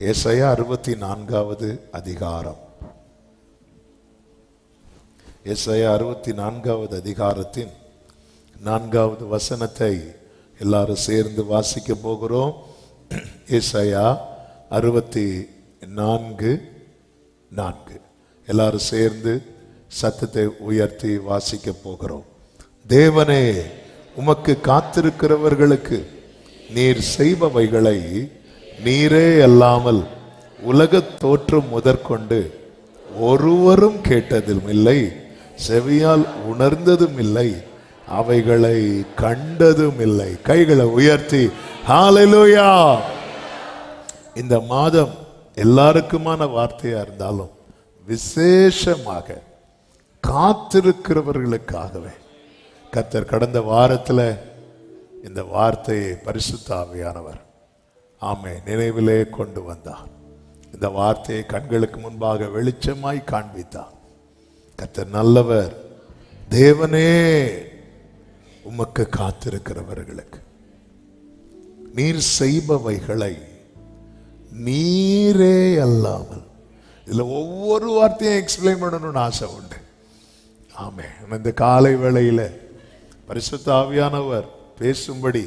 ஏசாயா 64வது அதிகாரம். ஏசாயா 64வது அதிகாரத்தின் 4வது வசனத்தை எல்லாரும் சேர்ந்து வாசிக்க போகிறோம். ஏசாயா 64:4 எல்லாரும் சேர்ந்து சத்தத்தை உயர்த்தி வாசிக்க போகிறோம். தேவனே, உமக்கு காத்திருக்கிறவர்களுக்கு நீர் செய்பவைகளை நீரே அல்லாமல் உலகத் தோற்றம் முதற்கொண்டு ஒருவரும் கேட்டதும் இல்லை, செவியால் உணர்ந்ததும் இல்லை, அவைகளை கண்டதும் இல்லை. கைகளை உயர்த்தி ஹல்லேலூயா. இந்த மாதம் எல்லாருக்குமான வார்த்தையா இருந்தாலும் விசேஷமாக காத்திருக்கிறவர்களுக்காகவே கர்த்தர் கடந்த வாரத்தில் இந்த வார்த்தையை பரிசுத்த ஆவியானவர் நினைவிலே கொண்டு வந்தார். இந்த வார்த்தையை கண்களுக்கு முன்பாக வெளிச்சமாய் காண்பித்தார். கர்த்தர் நல்லவர். தேவனே, உமக்கு காத்திருக்கிறவர்களுக்கு நீர் செய்பவைகளை நீரே அல்லாமல், இதுல ஒவ்வொரு வார்த்தையும் எக்ஸ்பிளைன் பண்ணணும்னு ஆசை உண்டு. இந்த காலை வேளையில பரிசுத்த ஆவியானவர் பேசும்படி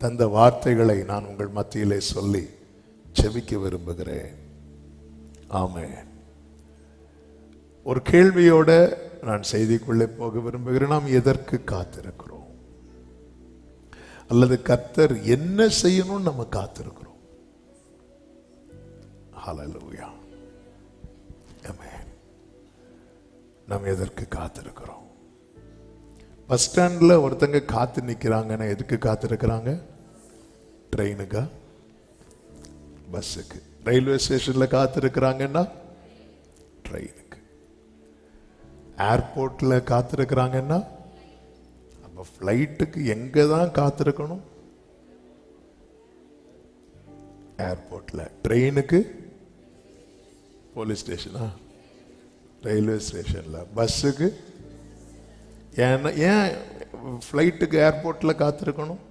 தந்த வார்த்தைகளை நான் உங்கள் மத்தியிலே சொல்லி செபிக்க விரும்புகிறேன். ஒரு கேள்வியோட நான் செய்திக்குள்ளே போக விரும்புகிறேன். நாம் எதற்கு காத்திருக்கிறோம்? அல்லது கர்த்தர் என்ன செய்யணும்னு நம்ம காத்திருக்கிறோம்? ஹல்லேலூயா. ஆமென். நாம் எதற்கு காத்திருக்கிறோம்? பஸ் ஸ்டாண்ட்ல ஒருத்தங்க காத்து நிக்கிறாங்கன்னா எதுக்கு காத்திருக்கிறாங்க? ட்ரெயினுக்கா, பஸ்ஸுக்கு. ரயில்வே ஸ்டேஷன்ல காத்திருக்கிறாங்கன்னா ட்ரெயினுக்கு. ஏர்போர்ட்ல காத்திருக்கிறாங்கன்னா அப்ப ஃப்ளைட்டுக்கு எங்க தான் காத்திருக்கணும்? ஏர்போர்ட்ல. ட்ரெயினுக்கு போலீஸ் ஸ்டேஷனா? ரயில்வே ஸ்டேஷன்ல. பஸ்ஸுக்கு ஏன் ஃப்ளைட்டுக்கு ஏர்போர்ட்ல காத்திருக்கணும்?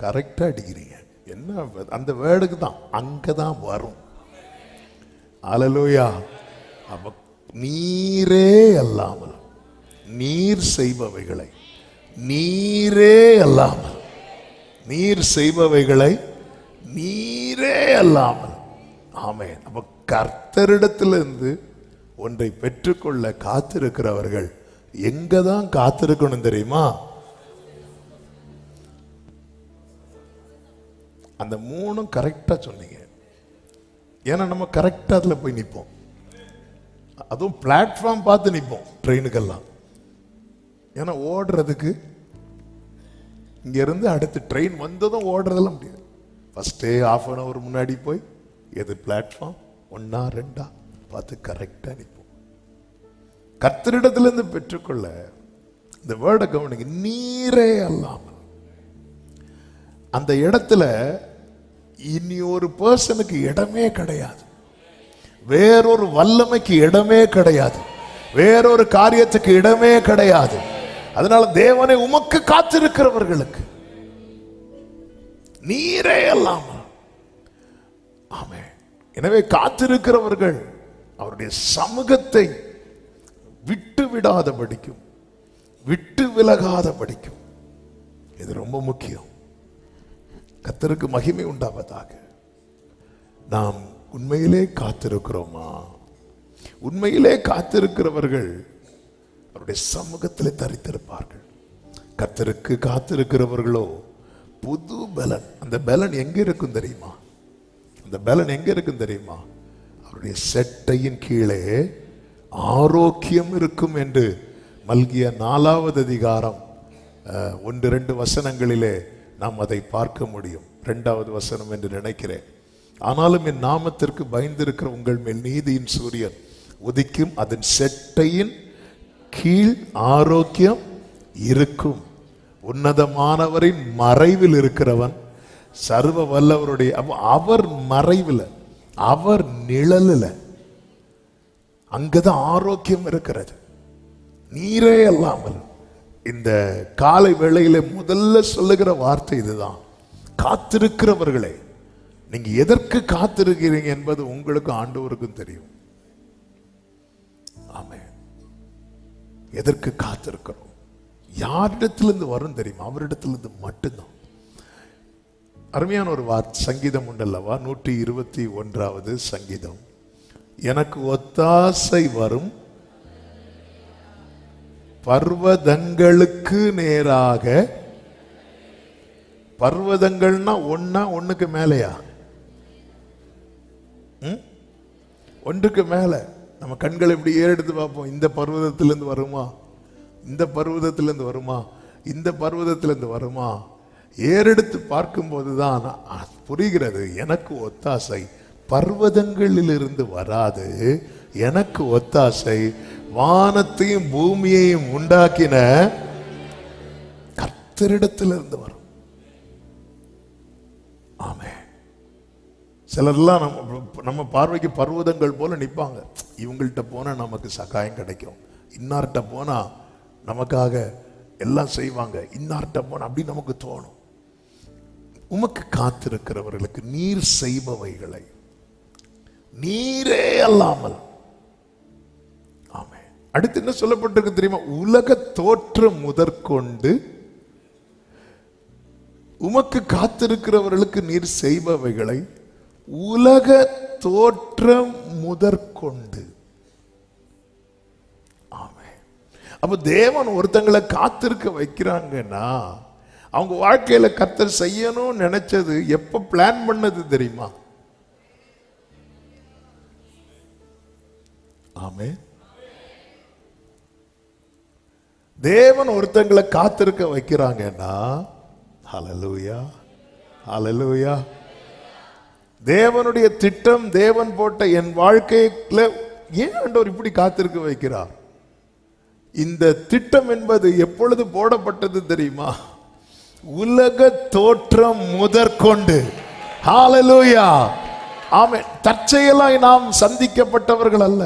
கரெக்டா அடிக்கிறீங்க. என்ன அந்த வேர்டுக்கு தான் அங்கதான் வரும். ஹல்லேலூயா. அப்ப நீரே அல்லாமல், நீர் செய்பவைகளை நீரே அல்லாமல், நீர் செய்பவைகளை நீரே அல்லாமல். ஆமென். அப்ப கர்த்தரிடத்திலிருந்து ஒன்றை பெற்றுக்கொள்ள காத்திருக்கிறவர்கள் எங்கதான் காத்திருக்கணும் தெரியுமா? அந்த மூணும் கரெக்டா சொன்னீங்க. ஏன்னா நம்ம கரெக்டா அதுல போய் நிற்போம். அதுவும் பிளாட்ஃபார்ம் பார்த்து நிற்போம் ட்ரெயினுக்கெல்லாம். ஏன்னா ஓடுறதுக்கு இங்க இருந்து அடுத்து ட்ரெயின் வந்ததும் ஓடுறதெல்லாம் முடியாது. ஃபர்ஸ்டே ½ an hour முன்னாடி போய் எது பிளாட்ஃபார்ம் 1 or 2 பார்த்து கரெக்டா நிற்போம். கர்த்தரிடத்திலிருந்து பெற்றுக்கொள்ள இந்த வேர்டை கவனிங்க. நீரே அல்லாமல். அந்த இடத்துல இனி ஒரு பர்சனுக்கு இடமே கிடையாது. வேறொரு வல்லமைக்கு இடமே கிடையாது. வேறொரு காரியத்துக்கு இடமே கிடையாது. அதனால தேவனை, உமக்கு காத்திருக்கிறவர்களுக்கு நீரே அல்லாமல். ஆமென். எனவே காத்திருக்கிறவர்கள் அவருடைய சமூகத்தை விட்டு விடாத படிக்கும், விட்டு விலகாத படிக்கும். இது ரொம்ப முக்கியம். கர்த்தருக்கு மகிமை உண்டாவதாக. நாம் உண்மையிலே காத்திருக்கிறோமா? உண்மையிலே காத்திருக்கிறவர்கள் அவருடைய சமூகத்திலே தரித்திருப்பார்கள். கர்த்தருக்கு காத்திருக்கிறவர்களோ புது பலன். அந்த பலன் எங்க இருக்கும் தெரியுமா? அந்த பலன் எங்க இருக்கும் தெரியுமா? அவருடைய செட்டையின் கீழே ஆரோக்கியம் இருக்கும் என்று மல்கியா 4வது அதிகாரம் 1-2 வசனங்களிலே நாம் அதை பார்க்க முடியும். 2வது வசனம் என்று நினைக்கிறேன். ஆனாலும் என் நாமத்திற்கு பயந்திருக்கிற உங்கள் மேல் நீதியின் சூரியன் உதிக்கும், அதன் செட்டையின் கீழ் ஆரோக்கியம் இருக்கும். உன்னதமானவரின் மறைவில் இருக்கிறவன் சர்வ வல்லவருடைய, அவர் மறைவில், அவர் நிழலில் அங்கதான் ஆரோக்கியம் இருக்கிறது. நீரே அல்லாமல். இந்த காலை வேளையில முதல்ல சொல்லுகிற வார்த்தை இதுதான். காத்திருக்கிறவர்களே நீங்க எதற்கு காத்திருக்கிறீங்க என்பது உங்களுக்கு ஆண்டவருக்கும் தெரியும். ஆமென். எதற்கு காத்திருக்கிறோம்? யாரிடத்திலிருந்து வரும் தெரியுமா? அவரிடத்திலிருந்து மட்டும்தான். அருமையான ஒரு சங்கீதம் உண்டல்லவா, 121வது சங்கீதம். எனக்கு ஒத்தாசை வரும் பர்வதங்களுக்கு நேராக. பர்வதங்கள்னா ஒண்ணுக்கு மேலையா? ஒன்றுக்கு மேல. நம்ம கண்களை இப்படி ஏறெடுத்து பார்ப்போம். இந்த பர்வதத்திலிருந்து வருமா, இந்த பர்வதத்திலிருந்து வருமா, இந்த பர்வதத்திலிருந்து வருமா? ஏறெடுத்து பார்க்கும்போது தான் புரிகிறது, எனக்கு ஒத்தாசை பர்வதங்களிலிருந்து வராது, எனக்கு ஒத்தாசை வானத்தையும் பூமியையும் உண்டாக்கின கர்த்தரிடத்திலிருந்து வரும். ஆமென். சிலர்லாம் நம்ம பார்வைக்கு பர்வதங்கள் போல நிற்பாங்க. இவங்கள்ட்ட போனா நமக்கு சகாயம் கிடைக்கும், இன்னார்கிட்ட போனா நமக்காக எல்லாம் செய்வாங்க, இன்னார்கிட்ட போனா அப்படி நமக்கு தோணும். உமக்கு காத்திருக்கிறவர்களுக்கு நீர் செய்பவைகளை நீரே அல்லாமல். ஆமென். அடுத்து என்ன சொல்லப்பட்டிருக்கு தெரியுமா? உலக தோற்றம் முதற்கொண்டு உமக்கு காத்திருக்கிறவர்களுக்கு நீர் செய்பவைகளை உலக தோற்றம் முதற்கொண்டு. ஆமென். அப்ப தேவன் ஒருத்தங்களை காத்திருக்க வைக்கிறாங்கன்னா அவங்க வாழ்க்கையில கர்த்தர் செய்யணும்னு நினைச்சது எப்ப பிளான் பண்ணது தெரியுமா? ஆமென். தேவன் ஒருத்தங்களை காத்திருக்க வைக்கிறாங்கன்னா, ஹல்லேலூயா ஹல்லேலூயா, தேவனுடைய திட்டம், தேவன் போட்ட என் வாழ்க்கையில ஏன் ஆண்டவர் இப்படி காத்திருக்க வைக்கிறார்? இந்த திட்டம் என்பது எப்பொழுது போடப்பட்டது தெரியுமா? உலக தோற்றம் முதற்கொண்டு. ஹல்லேலூயா. ஆமென். தற்செயலாய் நாம் சந்திக்கப்பட்டவர்கள் அல்ல,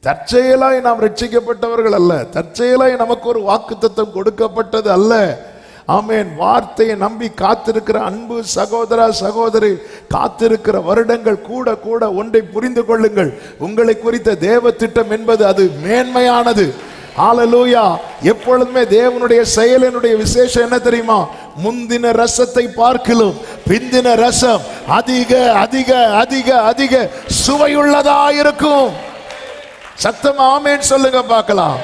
தற்செயலாய் நாம் ரட்சிக்கப்பட்டவர்கள் அல்ல, தற்செயலாய் நமக்கு ஒரு வாக்குத்தத்தம் கொடுக்கப்பட்டது அல்ல. ஆமென். வார்த்தையை நம்பி காத்திருக்கிற அன்பு சகோதரா சகோதரி, காத்திருக்கிற வருடங்கள் கூட கூட ஒன்றை புரிந்து கொள்ளுங்கள், உங்களை குறித்த தேவ திட்டம் என்பது அது மேன்மையானது. ஹல்லேலூயா. எப்பொழுதுமே தேவனுடைய செயலினுடைய விசேஷம் என்ன தெரியுமா? முந்தின ரசத்தை பார்க்கிலும் பிந்தின ரசம் அதிக அதிக அதிக அதிக சுவையுள்ளதா இருக்கும். சத்தம் ஆமென் சொல்லுங்க பார்க்கலாம்.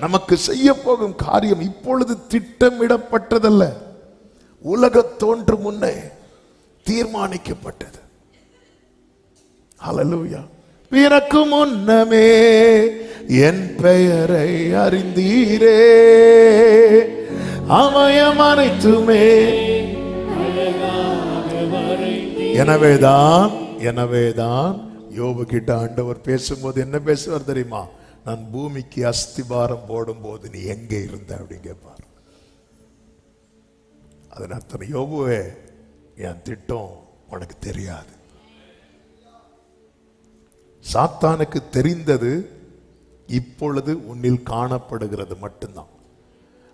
நமக்கு செய்ய போகும் காரியம் இப்பொழுது திட்டமிடப்பட்டதல்ல, உலக தோன்று முன்னே தீர்மானிக்கப்பட்டது. ஹல்லேலூயா. பிறக்கு முன்னமே என் பெயரை அறிந்தீரே, அவயம் அனைத்துமே. எனவேதான் யோபு கிட்ட ஆண்டவர் பேசும்போது என்ன பேசுவார் தெரியுமா? நான் பூமிக்கு அஸ்திபாரம் போடும் போது நீ எங்கே இருந்த அப்படின்னு கேட்பார். அதன் அர்த்தம், யோபுவே என் திட்டம் உனக்கு தெரியாது. சாத்தானுக்கு தெரிந்தது இப்பொழுது உன்னில் காணப்படுகிறது மட்டும்தான்.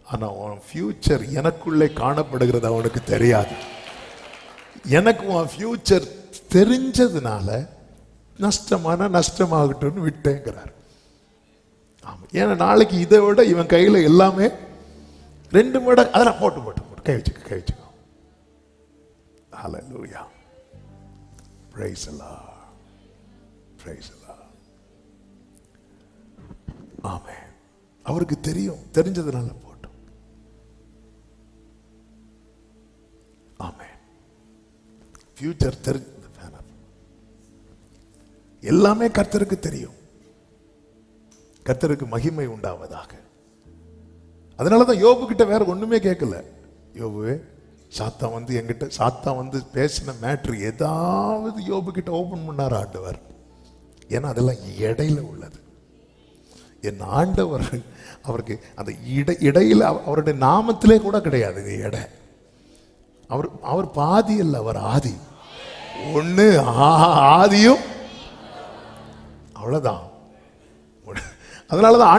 ஆனா உன் ஃபியூச்சர் எனக்குள்ளே காணப்படுகிறது அவனுக்கு தெரியாது. எனக்கு உன் ஃபியூச்சர் தெரிஞ்சதுனால நஷ்டமான நஷ்டமாகட்டும்னு விட்டேங்கிறார். ஏன்னா நாளைக்கு இதை விட இவன் கையில எல்லாமே 2 மடங்கு. அதெல்லாம் போட்டு போட்டு போட்டு கை வச்சுக்கோ. Hallelujah. Praise the Lord. Praise the Lord. Amen. அவருக்கு தெரியும், தெரிஞ்சதுனால போட்டோம். ஆமென். ஃபியூச்சர் தெரிஞ்ச எல்லாமே கர்த்தருக்கு தெரியும். கர்த்தருக்கு மகிமை உண்டாவதாக. அதனாலதான் யோபு கிட்ட வேற ஒண்ணுமே கேட்கல. யோபுவே, சாத்தான் வந்து என்கிட்ட சாத்தான் வந்து பேசின மேட்ரு ஏதாவது யோபு கிட்ட ஓபன் பண்ணார் ஆண்டவர். ஏன்னா அதெல்லாம் இடையில உள்ளது. என் ஆண்டவர் அவருக்கு அந்த இடையில அவருடைய நாமத்திலே கூட கிடையாது எடை. அவர் பாதி அல்ல, அவர் ஆதி. ஒண்ணு ஆதியும் அவ்வளவுதான். அதனாலதான்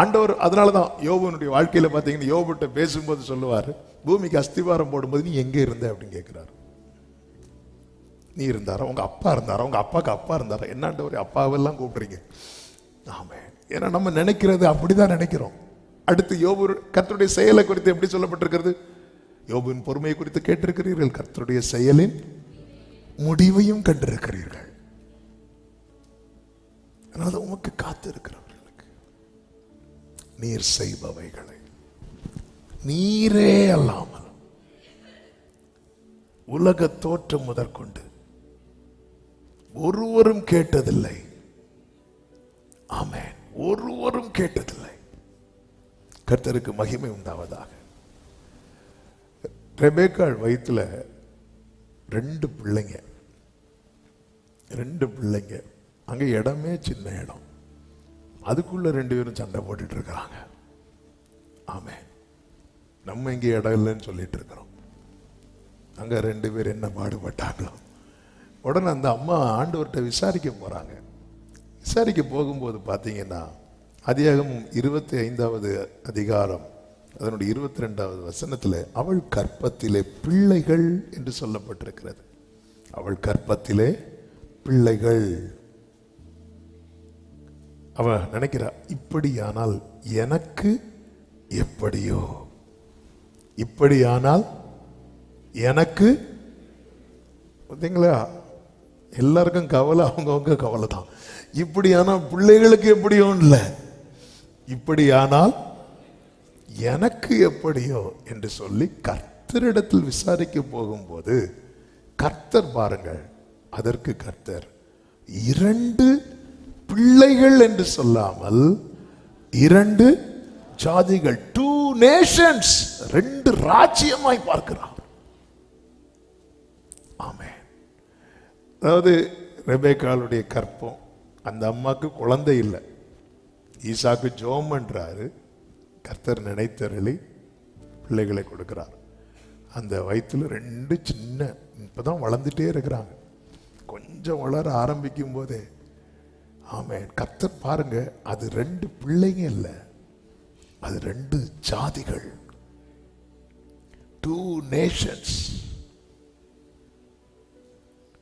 ஆண்டவர் அதனாலதான் யோபுனுடைய வாழ்க்கையில பாத்தீங்கன்னா யோபுட்ட பேசும்போது சொல்லுவாரு, பூமிக்கு அஸ்திவாரம் போடும்போது நீ எங்க இருந்த அப்படின்னு கேட்கிறாரு. நீ இருந்தாரா, உங்க அப்பா இருந்தாரா, உங்க அப்பாவுக்கு அப்பா இருந்தாரா, என்னாண்ட ஒரு அப்பாவெல்லாம் கூப்பிடுறீங்க. ஆமே. ஏன்னா நம்ம நினைக்கிறது அப்படிதான் நினைக்கிறோம். அடுத்து யோபு கர்த்தருடைய செயலை குறித்து எப்படி சொல்லப்பட்டிருக்கிறது? யோபுவின் பொறுமையை குறித்து கேட்டிருக்கிறீர்கள், கர்த்தருடைய செயலின் முடிவையும் கண்டிருக்கிறீர்கள். அதனால உமக்கு காத்து இருக்கிறவர்களுக்கு நீர் செய்பவைகளை நீரே அல்லாமல் உலக தோற்றம் முதற்கொண்டு ஒருவரும் கேட்டதில்லை. ஆமென். ஒருவரும் கேட்டதில்லை. கர்த்தருக்கு மகிமை உண்டாவதாக. ரெபேக்காள் வயிற்றுல 2 பிள்ளைங்க, 2 பிள்ளைங்க. அங்க இடமே சின்ன இடம், அதுக்குள்ள 2 பேரும் சண்டை போட்டுட்டு இருக்கிறாங்க. ஆமென். நம்ம இங்கே இடம் இல்லைன்னு சொல்லிட்டு இருக்கிறோம். அங்க 2 பேர் என்ன பாடுபட்டாங்களோ. உடனே அந்த அம்மா ஆண்டவர்கிட்ட விசாரிக்க போறாங்க. விசாரிக்க போகும்போது பார்த்தீங்கன்னா ஆதியாகமம் 25வது அதிகாரம் அதனுடைய 22வது வசனத்தில் அவள் கற்பத்திலே பிள்ளைகள் என்று சொல்லப்பட்டிருக்கிறது. அவள் கற்பத்திலே பிள்ளைகள். அவ நினைக்கிறா, இப்படியானால் எனக்கு எப்படியோ, இப்படியானால் எனக்கு. பார்த்தீங்களா, எல்லாருக்கும் கவலை அவங்கவுங்க கவலை தான். இப்படியானால் பிள்ளைகளுக்கு எப்படியோ இல்லை, இப்படியானால் எனக்கு எப்படியோ என்று சொல்லி கர்த்தரிடத்தில் விசாரிக்க போகும்போது கர்த்தர் பாருங்கள், அதற்கு கர்த்தர் 2 பிள்ளைகள் என்று சொல்லாமல் 2 ஜாதிகள், 2 நேஷன்ஸ், 2 ராஜ்யமாய் பார்க்கிறார். ஆமென். அதாவது ரெபேக்காளுடைய கற்பம், அந்த அம்மாக்கு குழந்தை இல்லை, ஈசாக்கு ஜோம் பண்றாரு. கர்த்தர் நினைத்தருளி பிள்ளைகளை கொடுக்கிறார். அந்த வயிற்றுல 2 சின்ன, இப்பதான் வளர்ந்துட்டே இருக்கிறாங்க. கொஞ்சம் வளர ஆரம்பிக்கும் போதே ஆமென், கர்த்தர் பாருங்க, அது 2 பிள்ளைங்க இல்லை, அது 2 ஜாதிகள், 2 நேஷன்ஸ்,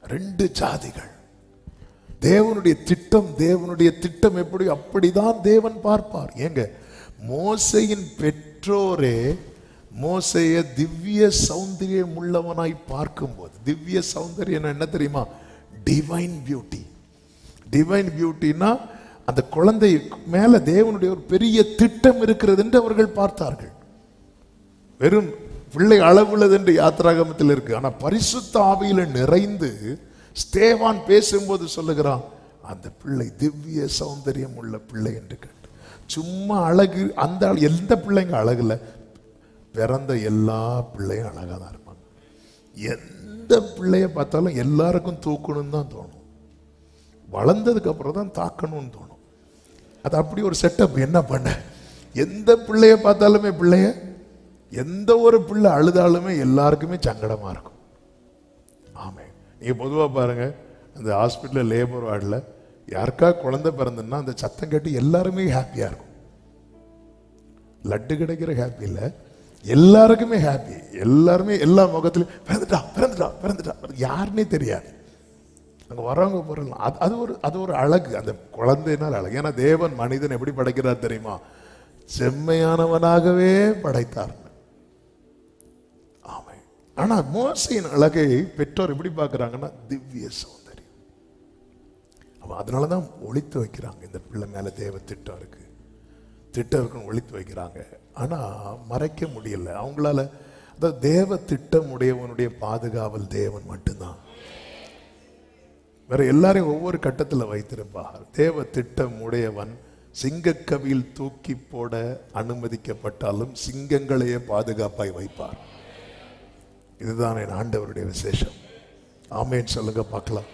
2 ஜாதிகள். தேவனுடைய திட்டம் எப்படி, அப்படிதான் தேவன் பார்ப்பார். ஏங்க, மோசையின் பெற்றோரே மோசைய திவ்ய சௌந்தரியம் உள்ளவனாய் பார்க்கும்போது, திவ்ய சௌந்தரியம் என்ன தெரியுமா? Divine beauty. டிவைன் பியூட்டினா அந்த குழந்தை மேல தேவனுடைய ஒரு பெரிய திட்டம் இருக்கிறது என்று அவர்கள் பார்த்தார்கள். வெறும் பிள்ளை அளவுள்ளது என்று யாத்திராகமத்தில் இருக்கு. ஆனா பரிசுத்த ஆவியில நிறைந்து ஸ்தேவான் பேசும்போது சொல்லுகிறான், அந்த பிள்ளை திவ்ய சௌந்தரியம் உள்ள பிள்ளை என்று கேட்டு. சும்மா அழகு, அந்த எந்த பிள்ளைங்க அழகுல, பிறந்த எல்லா பிள்ளையும் அழகா தான் இருப்பாங்க. எந்த பிள்ளைய பார்த்தாலும் எல்லாருக்கும் தூக்கணும்னு தான் தோணும், வளர்ந்ததுக்கு அப்புறம் தான் தாக்கணும்னு தோணும். அது அப்படி ஒரு செட்டப். என்ன பண்ண, எந்த பிள்ளைய பார்த்தாலுமே பிள்ளைய, எந்த ஒரு பிள்ளை அழுதாலுமே எல்லாருக்குமே சங்கடமா இருக்கும். ஆமே. நீங்க பொதுவா பாருங்க, அந்த ஹாஸ்பிட்டல் லேபர் வார்டில் யாருக்கா குழந்தை பிறந்ததுன்னா அந்த சத்தம் கேட்டு எல்லாருமே ஹாப்பியா இருக்கும். லட்டு கிடைக்கிற ஹாப்பி இல்லை, எல்லாருக்குமே ஹாப்பி. எல்லாருமே எல்லா முகத்திலும் பிறந்துட்டா பிறந்துட்டா பிறந்துட்டா, யாருன்னே தெரியாது. அங்க வரவங்க போறலாம். அது ஒரு அழகு, அந்த குழந்தையினால் அழகு. ஏன்னா தேவன் மனிதன் எப்படி படைக்கிறார் தெரியுமா? செம்மையானவனாகவே படைத்தார். ஆமை. ஆனா மோசையின் அழகை பெற்றோர் எப்படி பார்க்கிறாங்கன்னா திவ்ய சௌந்தரியம். அதனாலதான் ஒளித்து வைக்கிறாங்க. இந்த பிள்ளை மேல தேவ திட்டம் இருக்குன்னு ஒளித்து வைக்கிறாங்க. ஆனா மறைக்க முடியல அவங்களால. அதாவது தேவ திட்டம் உடையவனுடைய பாதுகாவல் தேவன் மட்டும்தான். வேற எல்லாரையும் ஒவ்வொரு கட்டத்தில் வைத்திருப்பார். தேவ திட்டம் உடையவன் சிங்கக்கவியில் தூக்கி போட அனுமதிக்கப்பட்டாலும் சிங்கங்களையே பாதுகாப்பாய் வைப்பார். இதுதான் என் ஆண்டவருடைய விசேஷம். ஆமேன் சொல்லுங்க பார்க்கலாம்.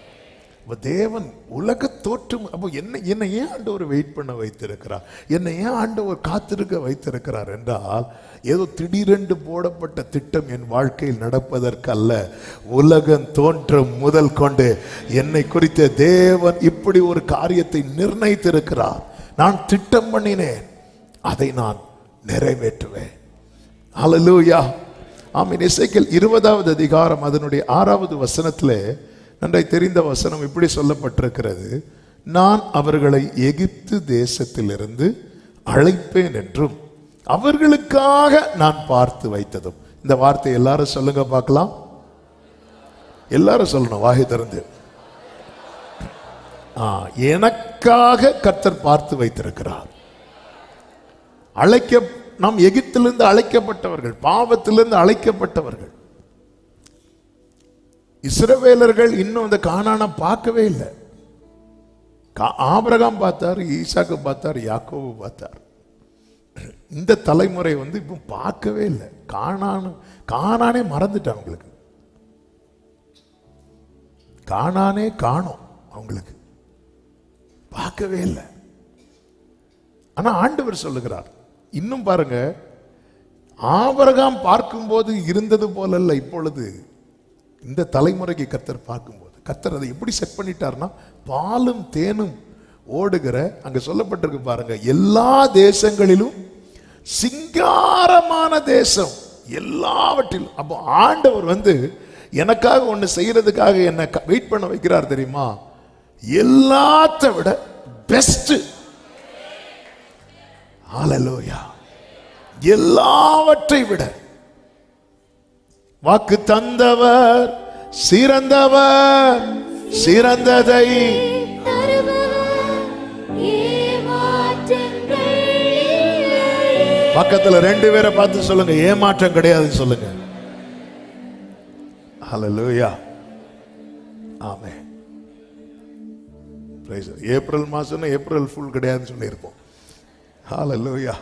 தேவன் உலக தோற்றம். அப்போ என்னை ஏன் ஆண்டவர் வெயிட் பண்ண வைத்திருக்கிறார், என்னை ஏன் ஆண்டவர் காத்திருக்க வைத்திருக்கிறார் என்றால், ஏதோ திடீரென்று போடப்பட்ட திட்டம் என் வாழ்க்கையில் நடப்பதற்கு அல்ல. உலகம் தோன்றும் முதல் கொண்டு என்னை குறித்த தேவன் இப்படி ஒரு காரியத்தை நிர்ணயித்திருக்கிறார். நான் திட்டம் பண்ணினேன், அதை நான் நிறைவேற்றுவேன். ஹல்லேலூயா. ஆமென். எசேக்கியேல் 20வது அதிகாரம் அதனுடைய 6வது வசனத்திலே நன்றாய் தெரிந்த வசனம் இப்படி சொல்லப்பட்டிருக்கிறது, நான் அவர்களை எகிப்து தேசத்திலிருந்து அழைப்பேன் என்றும் அவர்களுக்காக நான் பார்த்து வைத்ததும். இந்த வார்த்தை எல்லாரும் சொல்லுங்க பார்க்கலாம். எல்லாரும் சொல்லணும் வாயை திறந்து. எனக்காக கர்த்தர் பார்த்து வைத்திருக்கிறார். நாம் எகிப்திலிருந்து அழைக்கப்பட்டவர்கள், பாவத்திலிருந்து அழைக்கப்பட்டவர்கள். இஸ்ரவேலர்கள் இன்னும் அந்த கானானை பார்க்கவே இல்லை. ஆபிரகாம் பார்த்தார், ஈசாக்கு பார்த்தார், யாக்கோபு பார்த்தார். இந்த தலைமுறை இப்போ பார்க்கவே இல்லை. கானானே மறந்துட்டான். அவங்களுக்கு கானானே காணோம், அவங்களுக்கு பார்க்கவே இல்லை. ஆனா ஆண்டவர் சொல்லுகிறார், இன்னும் பாருங்க, ஆபிரகாம் பார்க்கும்போது இருந்தது போல அல்ல இப்பொழுது இந்த தலைமுறைக்கு கர்த்தர் பார்க்கும்போது. கர்த்தர் அதை எப்படி செட் பண்ணிட்டார்னா, பாலும் தேனும் ஓடுகிற, அங்க சொல்லப்பட்டிருக்கு பாருங்க, எல்லா தேசங்களிலும் சிங்காரமான தேசம் எல்லாவற்றிலும். அப்போ ஆண்டவர் எனக்காக ஒண்ணு செய்யறதுக்காக என்ன வெயிட் பண்ண வைக்கிறார் தெரியுமா? எல்லாத்த விட பெஸ்ட். ஹல்லேலூயா. எல்லாவற்றை விட வாக்கு தந்தவர் சிறந்தவர், சிறந்ததை பக்கத்துல 2 பேரை பார்த்து சொல்லுங்க, ஏமாற்றம் கிடையாது சொல்லுங்க. ஹல்லேலூயா. ஆமென். ஏப்ரல் மாசம் ஏப்ரல் ஃபுல் கிடையாதுன்னு சொல்லியிருப்போம். ஹல்லேலூயா.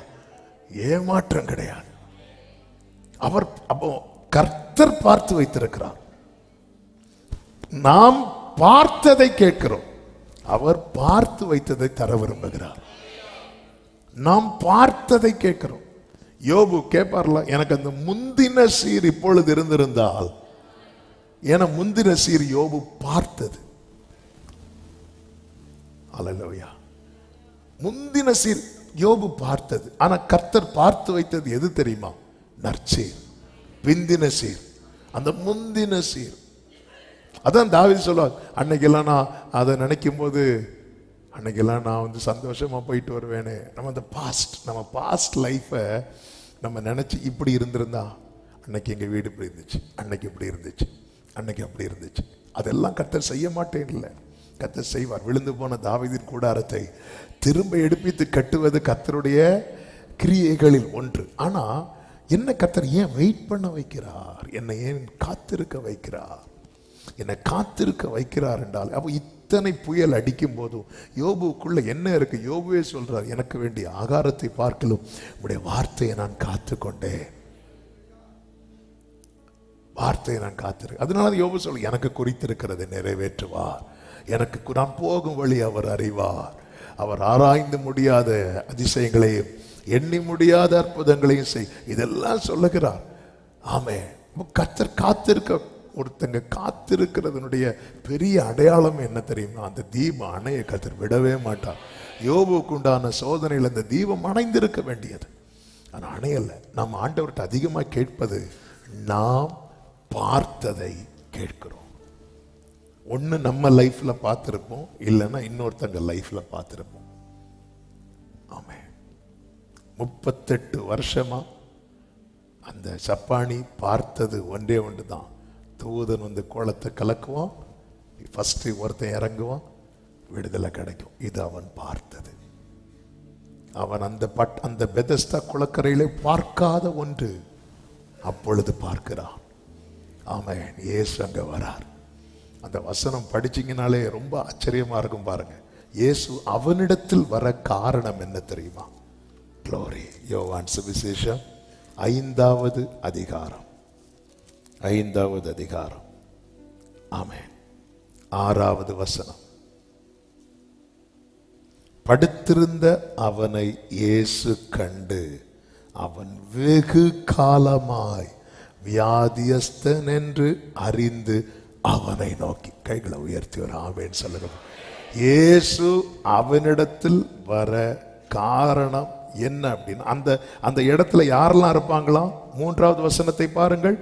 ஏமாற்றம் கிடையாது. அவர் அப்போ கர்த்தர் பார்த்து வைத்திருக்கிறார். நாம் பார்த்ததை கேட்கிறோம், அவர் பார்த்து வைத்ததை தர விரும்புகிறார். நாம் பார்த்ததை கேட்கிறோம். யோபு கேட்பார்ல, எனக்கு அந்த முந்தின சீர் இப்பொழுது இருந்திருந்தால். என முந்தின சீர் யோபு பார்த்தது. அல்லேலூயா. முந்தின சீர் யோபு பார்த்தது. ஆனா கர்த்தர் பார்த்து வைத்தது எது தெரியுமா? நற்சீர், பிந்தின சீர், அந்த முந்தின சீர். அதான் தாவீது சொல்லுவார், அன்னைக்கெல்லாம் நான் அதை நினைக்கும் போது, அன்னைக்கெல்லாம் நான் சந்தோஷமா போயிட்டு வருவேனே. நம்ம பாஸ்ட் லைஃபை நம்ம நினைச்சு இப்படி இருந்திருந்தா, அன்னைக்கு எங்க வீடு இப்படி இருந்துச்சு, அன்னைக்கு இப்படி இருந்துச்சு, அன்னைக்கு அப்படி இருந்துச்சு. அதெல்லாம் கர்த்தர் செய்ய மாட்டேன் இல்லை, கர்த்தர் செய்வார். விழுந்து போன தாவீதின் கூடாரத்தை திரும்ப எடுப்பித்து கட்டுவது கர்த்தருடைய கிரியைகளில் ஒன்று. ஆனா என்ன கர்த்தர் ஏன் வெயிட் பண்ண வைக்கிறார்? என்னை ஏன் காத்திருக்க வைக்கிறார்? என்னை காத்திருக்க வைக்கிறார் என்றால், அப்போ இத்தனை புயல் அடிக்கும் போதும் யோபுக்குள்ள என்ன இருக்கு? யோபுவே சொல்றார், எனக்கு வேண்டிய ஆகாரத்தை பார்க்கலும் உடைய வார்த்தையை நான் காத்து கொண்டேன். வார்த்தையை நான் காத்திருக்கேன். அதனால யோபு சொல்ல, எனக்கு குறித்திருக்கிறது நிறைவேற்றுவார், எனக்கு நான் போகும் வழி அவர் அறிவார், அவர் ஆராய்ந்து முடியாத அதிசயங்களையும் எண்ணி முடியாத அற்புதங்களையும் செய், இதெல்லாம் சொல்லுகிறார். ஆமே. கர்த்தர் காத்திருக்க, ஒருத்தங்க காத்திருக்கிறதுனுடைய பெரிய அடையாளம் என்ன தெரியுமா? அந்த தீபம் அணைய கர்த்தர் விடவே மாட்டார். யோபுக்கு உண்டான சோதனையில் அந்த தீபம் அணைந்திருக்க வேண்டியது, ஆனால் அணையல்ல. நாம் ஆண்டவர்கிட்ட அதிகமாக கேட்பது, நாம் பார்த்ததை கேட்கிறோம். ஒன்று நம்ம லைஃப்ல பார்த்துருப்போம், இல்லைன்னா இன்னொருத்தங்க லைஃப்ல பார்த்துருப்போம். ஆமே. 38 வருஷமா அந்த சப்பானி பார்த்தது ஒன்றே ஒன்று தான். தூதன் கோலத்தை கலக்குவான், ஃபர்ஸ்ட் ஒருத்தன் இறங்குவான், விடுதலை கிடைக்கும். இது அவன் பார்த்தது. அவன் அந்த பெதஸ்தா குளக்கரையிலே பார்க்காத ஒன்று அப்பொழுது பார்க்கிறான். ஆமென். இயேசு அங்க வரார். அந்த வசனம் படிச்சீங்கனாலே ரொம்ப ஆச்சரியமா இருக்கும். பாருங்க, இயேசு அவனிடத்தில் வர காரணம் என்ன தெரியுமா? க்ளோரி. யோவான் சுவிசேஷம் 5வது அதிகாரம், 5வது அதிகாரம். ஆமென். 6வது வசனம். படுத்திருந்த அவனை இயேசு கண்டு அவன் வெகு காலமாய் வியாதியஸ்தன் என்று அறிந்து அவனை நோக்கி, கைகளை உயர்த்தி ஒரு ஆமென் சொல்லுங்க. இயேசு அவனிடத்தில் வர காரணம் என்ன அப்படின்னு அந்த இடத்துல யாரெல்லாம் இருப்பாங்களாம்? 3வது வசனத்தை பாருங்கள்.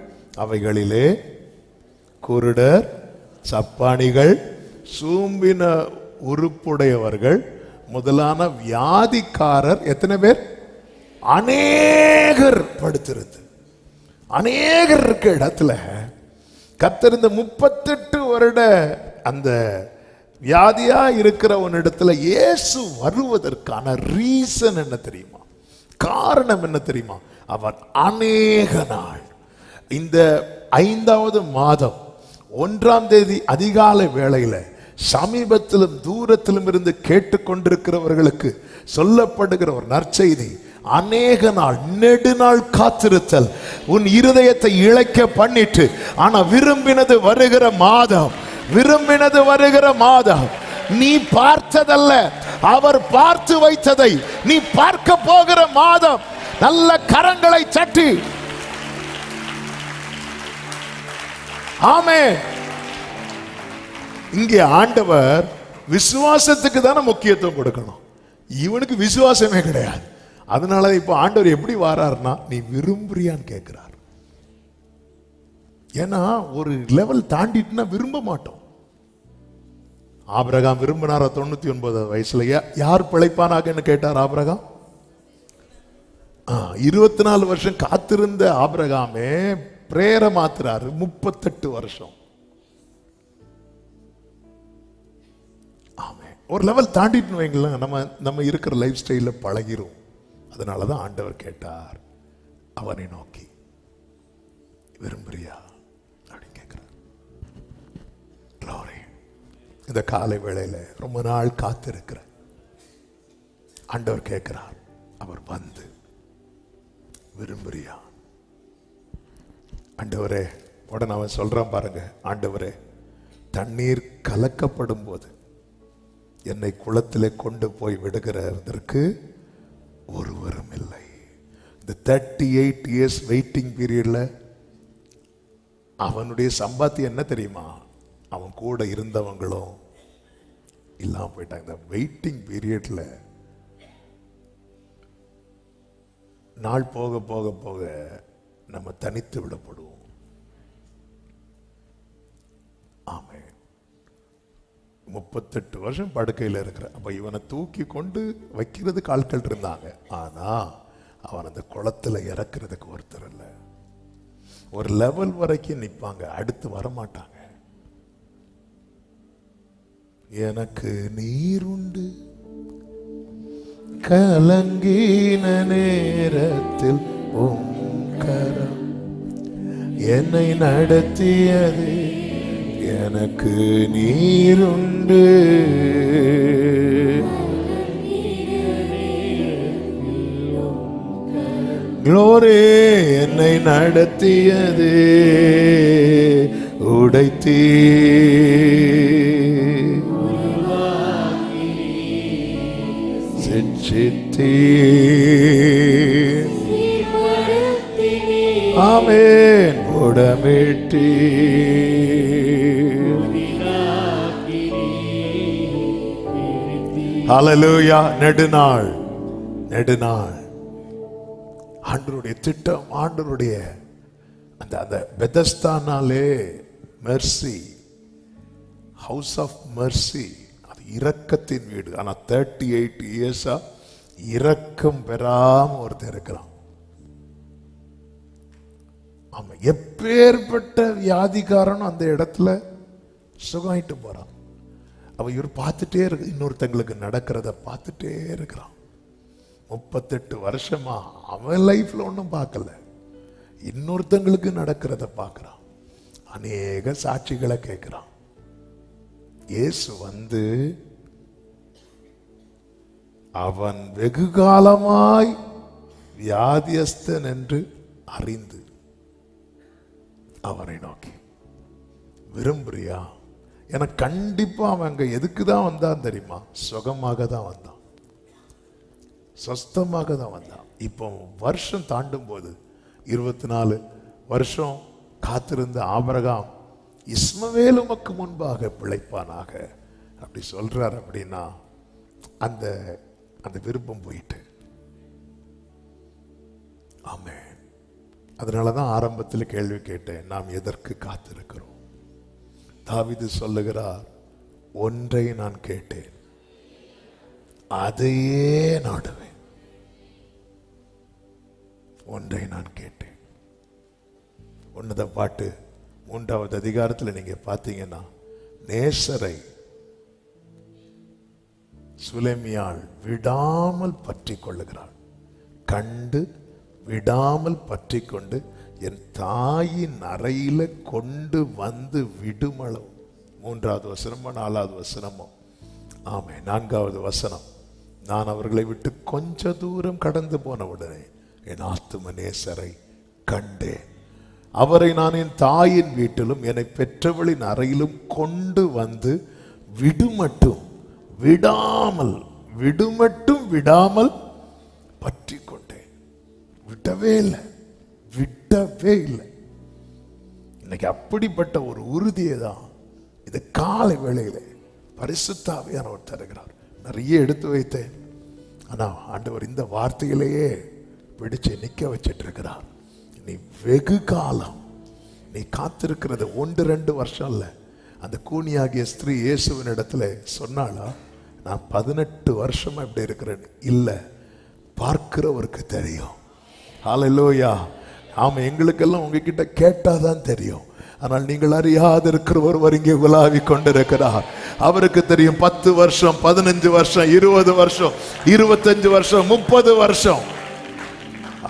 அவைகளிலே குருடர், சப்பானிகள், சூம்பின உறுப்புடையவர்கள் முதலான வியாதிக்காரர் எத்தனை பேர்? அநேகர் படுத்திருந்து. அநேகர் இருக்க இடத்துல கர்த்தர் இந்த 38 வருட அந்த வியாதியா இருக்கிறவனிடத்துல இயேசு வருவதற்கான ரீசன் என்ன தெரியுமா? காரணம் என்ன தெரியுமா? அவர் அநேக நாள் இந்த 5வது மாதம் 1ஆம் தேதி அதிகாலை வேளையில சமீபத்திலும் தூரத்திலும் இருந்து கேட்டுக்கொண்டிருக்கிறவர்களுக்கு சொல்லப்படுகிற ஒரு நற்செய்தி, அநேக நாள் நெடுநாள் காத்திருத்தல் உன் இருதயத்தை இழைக்க பண்ணிட்டு, ஆனா விரும்பினது வருகிற மாதம், விரும்பினது வருகிற மாதம். நீ பார்த்ததல்ல, அவர் பார்த்து வைத்ததை நீ பார்க்க போகிற மாதம். நல்ல கரங்களை தட்டி ஆமென். இங்கே ஆண்டவர் விசுவாசத்துக்கு தானே முக்கியத்துவம் கொடுக்கணும். இவனுக்கு விசுவாசமே கிடையாது. அதனால இப்ப ஆண்டவர் எப்படி வாராருன்னா, நீ விரும்புறியான்னு கேட்கிறார். ஏன்னா ஒரு லெவல் தாண்டிட்டுனா விரும்ப மாட்டோம். ஆபிரகாம் விரும்பினாரா 99 வயசுல? யார் பிழைப்பானாகன்னு கேட்டார் ஆபிரகாம். 24 வருஷம் காத்திருந்த ஆபிரகாமே பிரேயரை மாத்துறாரு 38 வருஷம். ஆமே, ஒரு லெவல் தாண்டிட்டு வைங்களேன், நம்ம இருக்கிற லைஃப் ஸ்டைல பழகிரும். அதனாலதான் ஆண்டவர் கேட்டார் அவனை நோக்கி, விரும்புறியா அப்படின்னு கேட்கிறார். இந்த காலை வேளையில ரொம்ப நாள் காத்திருக்கிற ஆண்டவர் கேட்கிறார், அவர் வந்து விரும்புறியா? ஆண்டவரே, உடனே அவன் சொல்றான் பாருங்க, ஆண்டவரே, தண்ணீர் கலக்கப்படும் போது என்னை குளத்திலே கொண்டு போய் விடுகிறதற்கு ஒருவரும் இல்லை. இந்த 38 இயர்ஸ் வெயிட்டிங் பீரியட்ல அவனுடைய சம்பாத்தியம் என்ன தெரியுமா? அவன் கூட இருந்தவங்களும் இல்லாம போயிட்டாங்க. இந்த வெயிட்டிங் பீரியட்ல நாள் போக போக போக நம்ம தனித்து விடப்படுவோம். ஆமே, 38 வருஷம் படுக்கையில் இருக்கிற அப்ப இவனை தூக்கி கொண்டு வைக்கிறதுக்கு ஆட்கள் இருந்தாங்க. ஆனா அவன் அந்த குளத்துல இறக்குறதுக்கு ஒருத்தர் இல்லை. ஒரு லெவல் வரைக்கும் நிற்பாங்க, அடுத்து வரமாட்டாங்க. எனக்கு நீருண்டு கலங்கின நேரத்தில் கரம் என்னை நடத்தியது, எனக்கு நீருண்டு. க்ளோரி, என்னை நடத்தியது உடைத்தீ சித்தீ. ஆமென். புடமிட்டி ஹல்லேலூயா. நெடுநாள் நெடுநாள் ஆண்டவருடைய திட்டம், ஆண்டவருடைய அந்த பெதஸ்தானாலே மெர்சி, ஹவுஸ் ஆஃப் மெர்சி, அது இரக்கத்தின் வீடு. ஆனா 38 இயர்ஸா இரக்கம் பெறாம ஒருத்தர் இருக்கிறான். ஆமா, எப்பேற்பட்ட வியாதிக்காரனும் அந்த இடத்துல சுகமாயிட்டு போறான். அவ இவர் பார்த்துட்டே இருக்கு, இன்னொருத்தங்களுக்கு நடக்கிறத பார்த்துட்டே இருக்கிறான். 38 வருஷமா அவன் லைஃப்ல ஒன்றும் பார்க்கல, இன்னொருத்தங்களுக்கு நடக்கிறத பார்க்கிறான். அநேக சாட்சிகளை கேட்கிறான். இயேசு வந்து அவன் வெகு காலமாய் வியாதியஸ்தன் என்று அறிந்து அவனை நோக்கி, விரும்புறியா? எனக்கு கண்டிப்பா அவன் அங்க எதுக்கு தான் வந்தான் தெரியுமா? சுகமாக தான் வந்தான், சொஸ்தமாக தான் வந்தான். இப்போ வருஷம் தாண்டும் போது 24 வருஷம் காத்திருந்த ஆபிரகாம், இஸ்மவேல் உமக்கு முன்பாக பிழைப்பானாக அப்படி சொல்றார். அப்படின்னா அந்த அந்த விருப்பம் போயிட்டு. ஆமென். அதனாலதான் ஆரம்பத்தில் கேள்வி கேட்டேன், நாம் எதற்கு காத்திருக்கிறோம்? தாவீது சொல்லுகிறார், ஒன்றை நான் கேட்டேன், அதையே நாடுவேன். ஒன்றை நான் கேட்டேன். உன்னத பாட்டு 3வது அதிகாரத்தில் நீங்க பார்த்தீங்கன்னா, நேசரை சுலேமியாள் விடாமல் பற்றி கொள்ளுகிறாள். கண்டு விடாமல் பற்றி கொண்டு என் தாயின் அறையில கொண்டு வந்து விடுமளவு. 3வது வசனமோ 4வது வசனமோ? ஆமே, 4வது வசனம். நான் அவர்களை விட்டு கொஞ்ச தூரம் கடந்து போன உடனே என் ஆத்தும நேசரை கண்டேன். அவரை நான் என் தாயின் வீட்டிலும் என்னை பெற்றவளின் அறையிலும் கொண்டு வந்து விடுமட்டும் விடாமல் பற்றி கொண்டேன். விடவே இல்லை. இன்னைக்கு அப்படிப்பட்ட ஒரு உறுதியை தான் இது காலை வேளையில பரிசுத்த ஆவியானவர் தருகிறார். நிறைய எடுத்து வைத்தேன், ஆனா ஆண்டவர் இந்த வார்த்தையிலேயே பிடிச்சு நிக்க வச்சிட்டு இருக்கிறார். நீ வெகு காலம் நீ காத்திருக்கிறது 1-2 வருஷம் இல்ல. அந்த கூனியாகிய ஸ்திரீ இயேசுவின் இடத்துல சொன்னாளா, நான் 18 வருஷமா இப்படி இருக்கிறேன். இல்ல, பார்க்கிறவருக்கு தெரியும். ஹல்லேலூயா. ஆமா, எங்களுக்கெல்லாம் உங்ககிட்ட கேட்டாதான் தெரியும். ஆனால் நீங்கள் அறியாத இருக்கிற ஒருவர் இங்கே உலாவி கொண்டிருக்கிறார். அவருக்கு தெரியும். 10 வருஷம், 15 வருஷம், 20 வருஷம், 25 வருஷம், 30 வருஷம்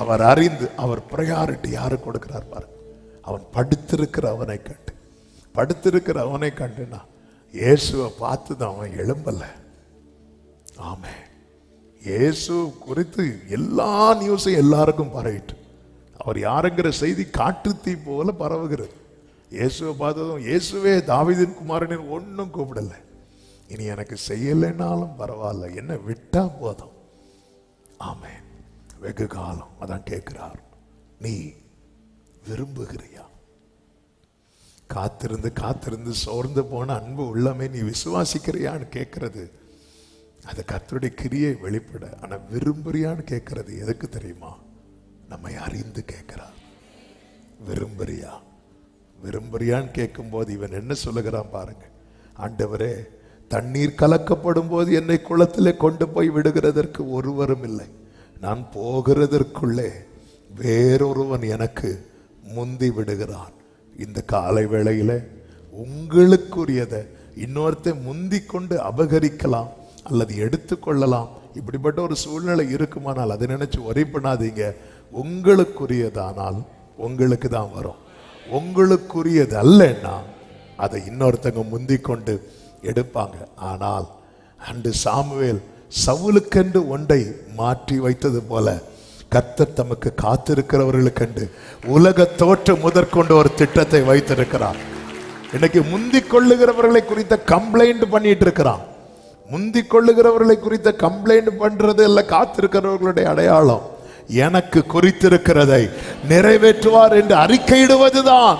அவர் அறிந்து அவர் பிரையாரிட்டி யாரு கொடுக்கிறார் பாருங்க. அவன் படுத்திருக்கிற அவனை கண்டுனா இயேசுவை பார்த்து தான் அவன் எழும்பல. ஆமே, இயேசு குறித்து எல்லா நியூஸும் எல்லாருக்கும் பரவிட்டு அவர் யாருங்கிற செய்தி காட்டு தீ போல பரவுகிறது. இயேசுவை பார்த்ததும், இயேசுவே தாவீதின் குமாரனின் ஒன்றும் கூப்பிடல, இனி எனக்கு செய்யலைன்னாலும் பரவாயில்ல, என்ன விட்டா போதும். ஆமே, வெகு காலம். அதான் கேட்கிறார், நீ விரும்புகிறியா? காத்திருந்து சோர்ந்து போன அன்பு உள்ளமே, நீ விசுவாசிக்கிறியான்னு கேட்கறது அது கர்த்தருடைய கிரியை வெளிப்பட. ஆனா விரும்புறியான்னு கேட்கறது எதுக்கு தெரியுமா? நம்மை அறிந்து கேட்கிறார். விரும்புறியான்னு கேட்கும் போது இவன் என்ன சொல்லுகிறான் பாருங்க. ஆண்டவரே, தண்ணீர் கலக்கப்படும் போது என்னை குளத்திலே கொண்டு போய் விடுகிறதற்கு ஒருவரும் இல்லை. நான் போகிறதற்குள்ளே வேறொருவன் எனக்கு முந்தி விடுகிறான். இந்த காலை வேளையில உங்களுக்குரியதை இன்னொருத்தை முந்தி கொண்டு அபகரிக்கலாம் அல்லது எடுத்துக்கொள்ளலாம். இப்படிப்பட்ட ஒரு சூழ்நிலை இருக்குமானால் அதை நினைச்சு ஒரே பண்ணாதீங்க. உங்களுக்குரியதானால் உங்களுக்கு தான் வரும். உங்களுக்குரியது அல்லன்னா அதை இன்னொருத்தங்க முந்தி கொண்டு எடுப்பாங்க. ஆனால் அன்று சாமுவேல் சவுலுக்கென்று ஒன்றை மாற்றி வைத்தது போல கர்த்தர் தமக்கு காத்திருக்கிறவர்களுக்கென்று உலக தோற்றம் முதற்கொண்டு ஒரு திட்டத்தை வைத்திருக்கிறார். இன்னைக்கு முந்தி கொள்ளுகிறவர்களை குறித்த கம்ப்ளைண்ட் பண்ணிட்டு இருக்கிறான். முந்தி கொள்ளுகிறவர்களை குறித்த கம்ப்ளைண்ட் பண்றது இல்ல காத்திருக்கிறவர்களுடைய அடையாளம். எனக்கு குறித்திருக்கிறதை நிறைவேற்றுவார் என்று அறிக்கையிடுவதுதான்.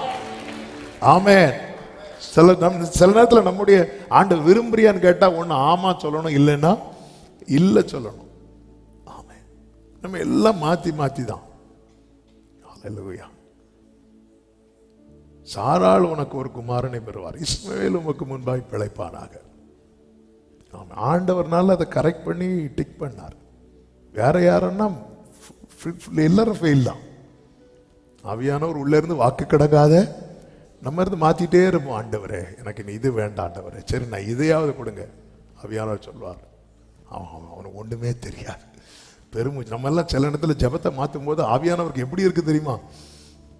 ஆமென். சில நேரத்தில் நம்முடைய ஆண்டு விரும்புறியான்னு கேட்டா ஒண்ணு ஆமா சொல்லணும், இல்லைன்னா இல்ல சொல்லணும். ஆமென். நம்ம எல்லாம் மாத்தி தான். ஹல்லேலூயா. சாராள் உனக்கு ஒரு குமாரனை பெறுவார், இஸ்மவேல் உமக்கு முன்பாய் பிழைப்பானாக. ஆண்டவர்னால அதை கரெக்ட் பண்ணி டிக் பண்ணார். வேற யாருன்னா எல்லாரும் ஃபெயில் தான். ஆவியானவர் உள்ள இருந்து வாக்கு கிடக்காத நம்ம இருந்து மாத்திட்டே இருப்போம். ஆண்டவரே எனக்கு நீ இது வேண்டாம், ஆண்டவரே சரி நான் இதையாவது கொடுங்க. ஆவியானவர் சொல்வார், அவனுக்கு ஒண்ணுமே தெரியாது, பெருமூச்சு. நம்ம எல்லாம் சில இடத்துல ஜபத்தை மாற்றும் போது ஆவியானவருக்கு எப்படி இருக்கு தெரியுமா?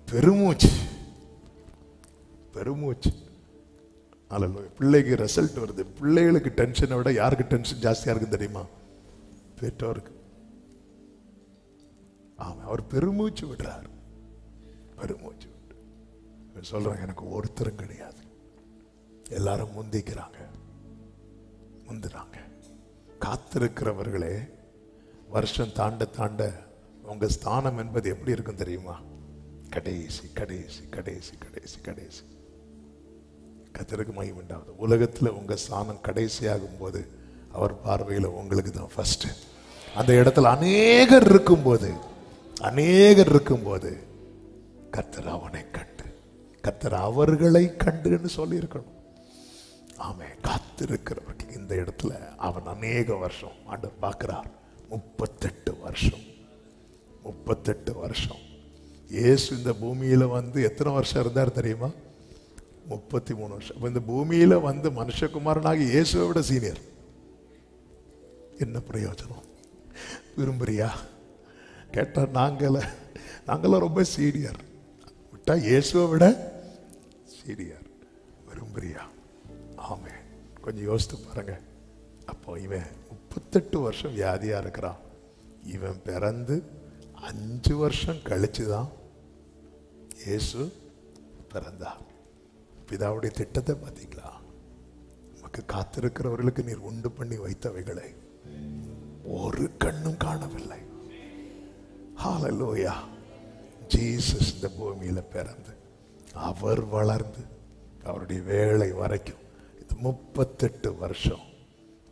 பெருமூச்சு. அல்ல, பிள்ளைக்கு ரிசல்ட் வருது. பிள்ளைகளுக்கு டென்ஷனை விட யாருக்கு டென்ஷன் ஜாஸ்தியா இருக்கு தெரியுமா? பெற்றோருக்கு. ஆமா, அவர் பெருமூச்சு விடுறார். பெருமூச்சு விட்டு சொல்றாங்க, எனக்கு ஒருத்தரும் கிடையாது, எல்லாரும் முந்துறாங்க. காத்திருக்கிறவர்களே, வருஷம் தாண்ட தாண்ட உங்க ஸ்தானம் என்பது எப்படி இருக்கும் தெரியுமா? கடைசி கடைசி கடைசி கடைசி கடைசி. கர்த்தருக்கு மகிமை உண்டாகுது. உலகத்துல உங்க ஸ்தானம் கடைசியாகும் போது அவர் பார்வையில் உங்களுக்கு தான் ஃபர்ஸ்ட். அந்த இடத்துல அநேகர் இருக்கும்போது கர்த்தர் அவனை கண்டு, கர்த்தர் அவர்களை கண்டுன்னு சொல்லி இருக்கணும். ஆமே, காத்திருக்கிறவர்கள் இந்த இடத்துல அவன் அநேக வருஷம் ஆண்டவர் பார்க்கிறார். 38 வருஷம். 38 வருஷம். இயேசு இந்த பூமியில வந்து எத்தனை வருஷம் இருந்தார் தெரியுமா? 33 வருஷம். இந்த பூமியில வந்து மனுஷகுமாரனாகி இயேசுவை விட சீனியர். என்ன பிரயோஜனம்? விரும்புறியா கேட்டா, நாங்களாம் ரொம்ப சீனியர். விட்டா இயேசுவை விட சீனியர். விரும்புறியா? ஆமே. கொஞ்சம் யோசித்து பாருங்க. அப்போ இவன் 38 வருஷம் வியாதியா இருக்கிறான். இவன் பிறந்து 5 வருஷம் கழிச்சுதான் இயேசு பிறந்தார். பிதாவுடைய திட்டத்தை பார்த்தீங்களா? நமக்கு காத்திருக்கிறவர்களுக்கு நீர் உண்டு பண்ணி வைத்தவைகளை ஒரு கண்ணும் காணவில்லை. ஹல்லேலூயா. ஜீசஸ் இந்த பூமியில பிறந்து அவர் வளர்ந்து அவருடைய வேலை வரைக்கும் இந்த 38 வருஷம்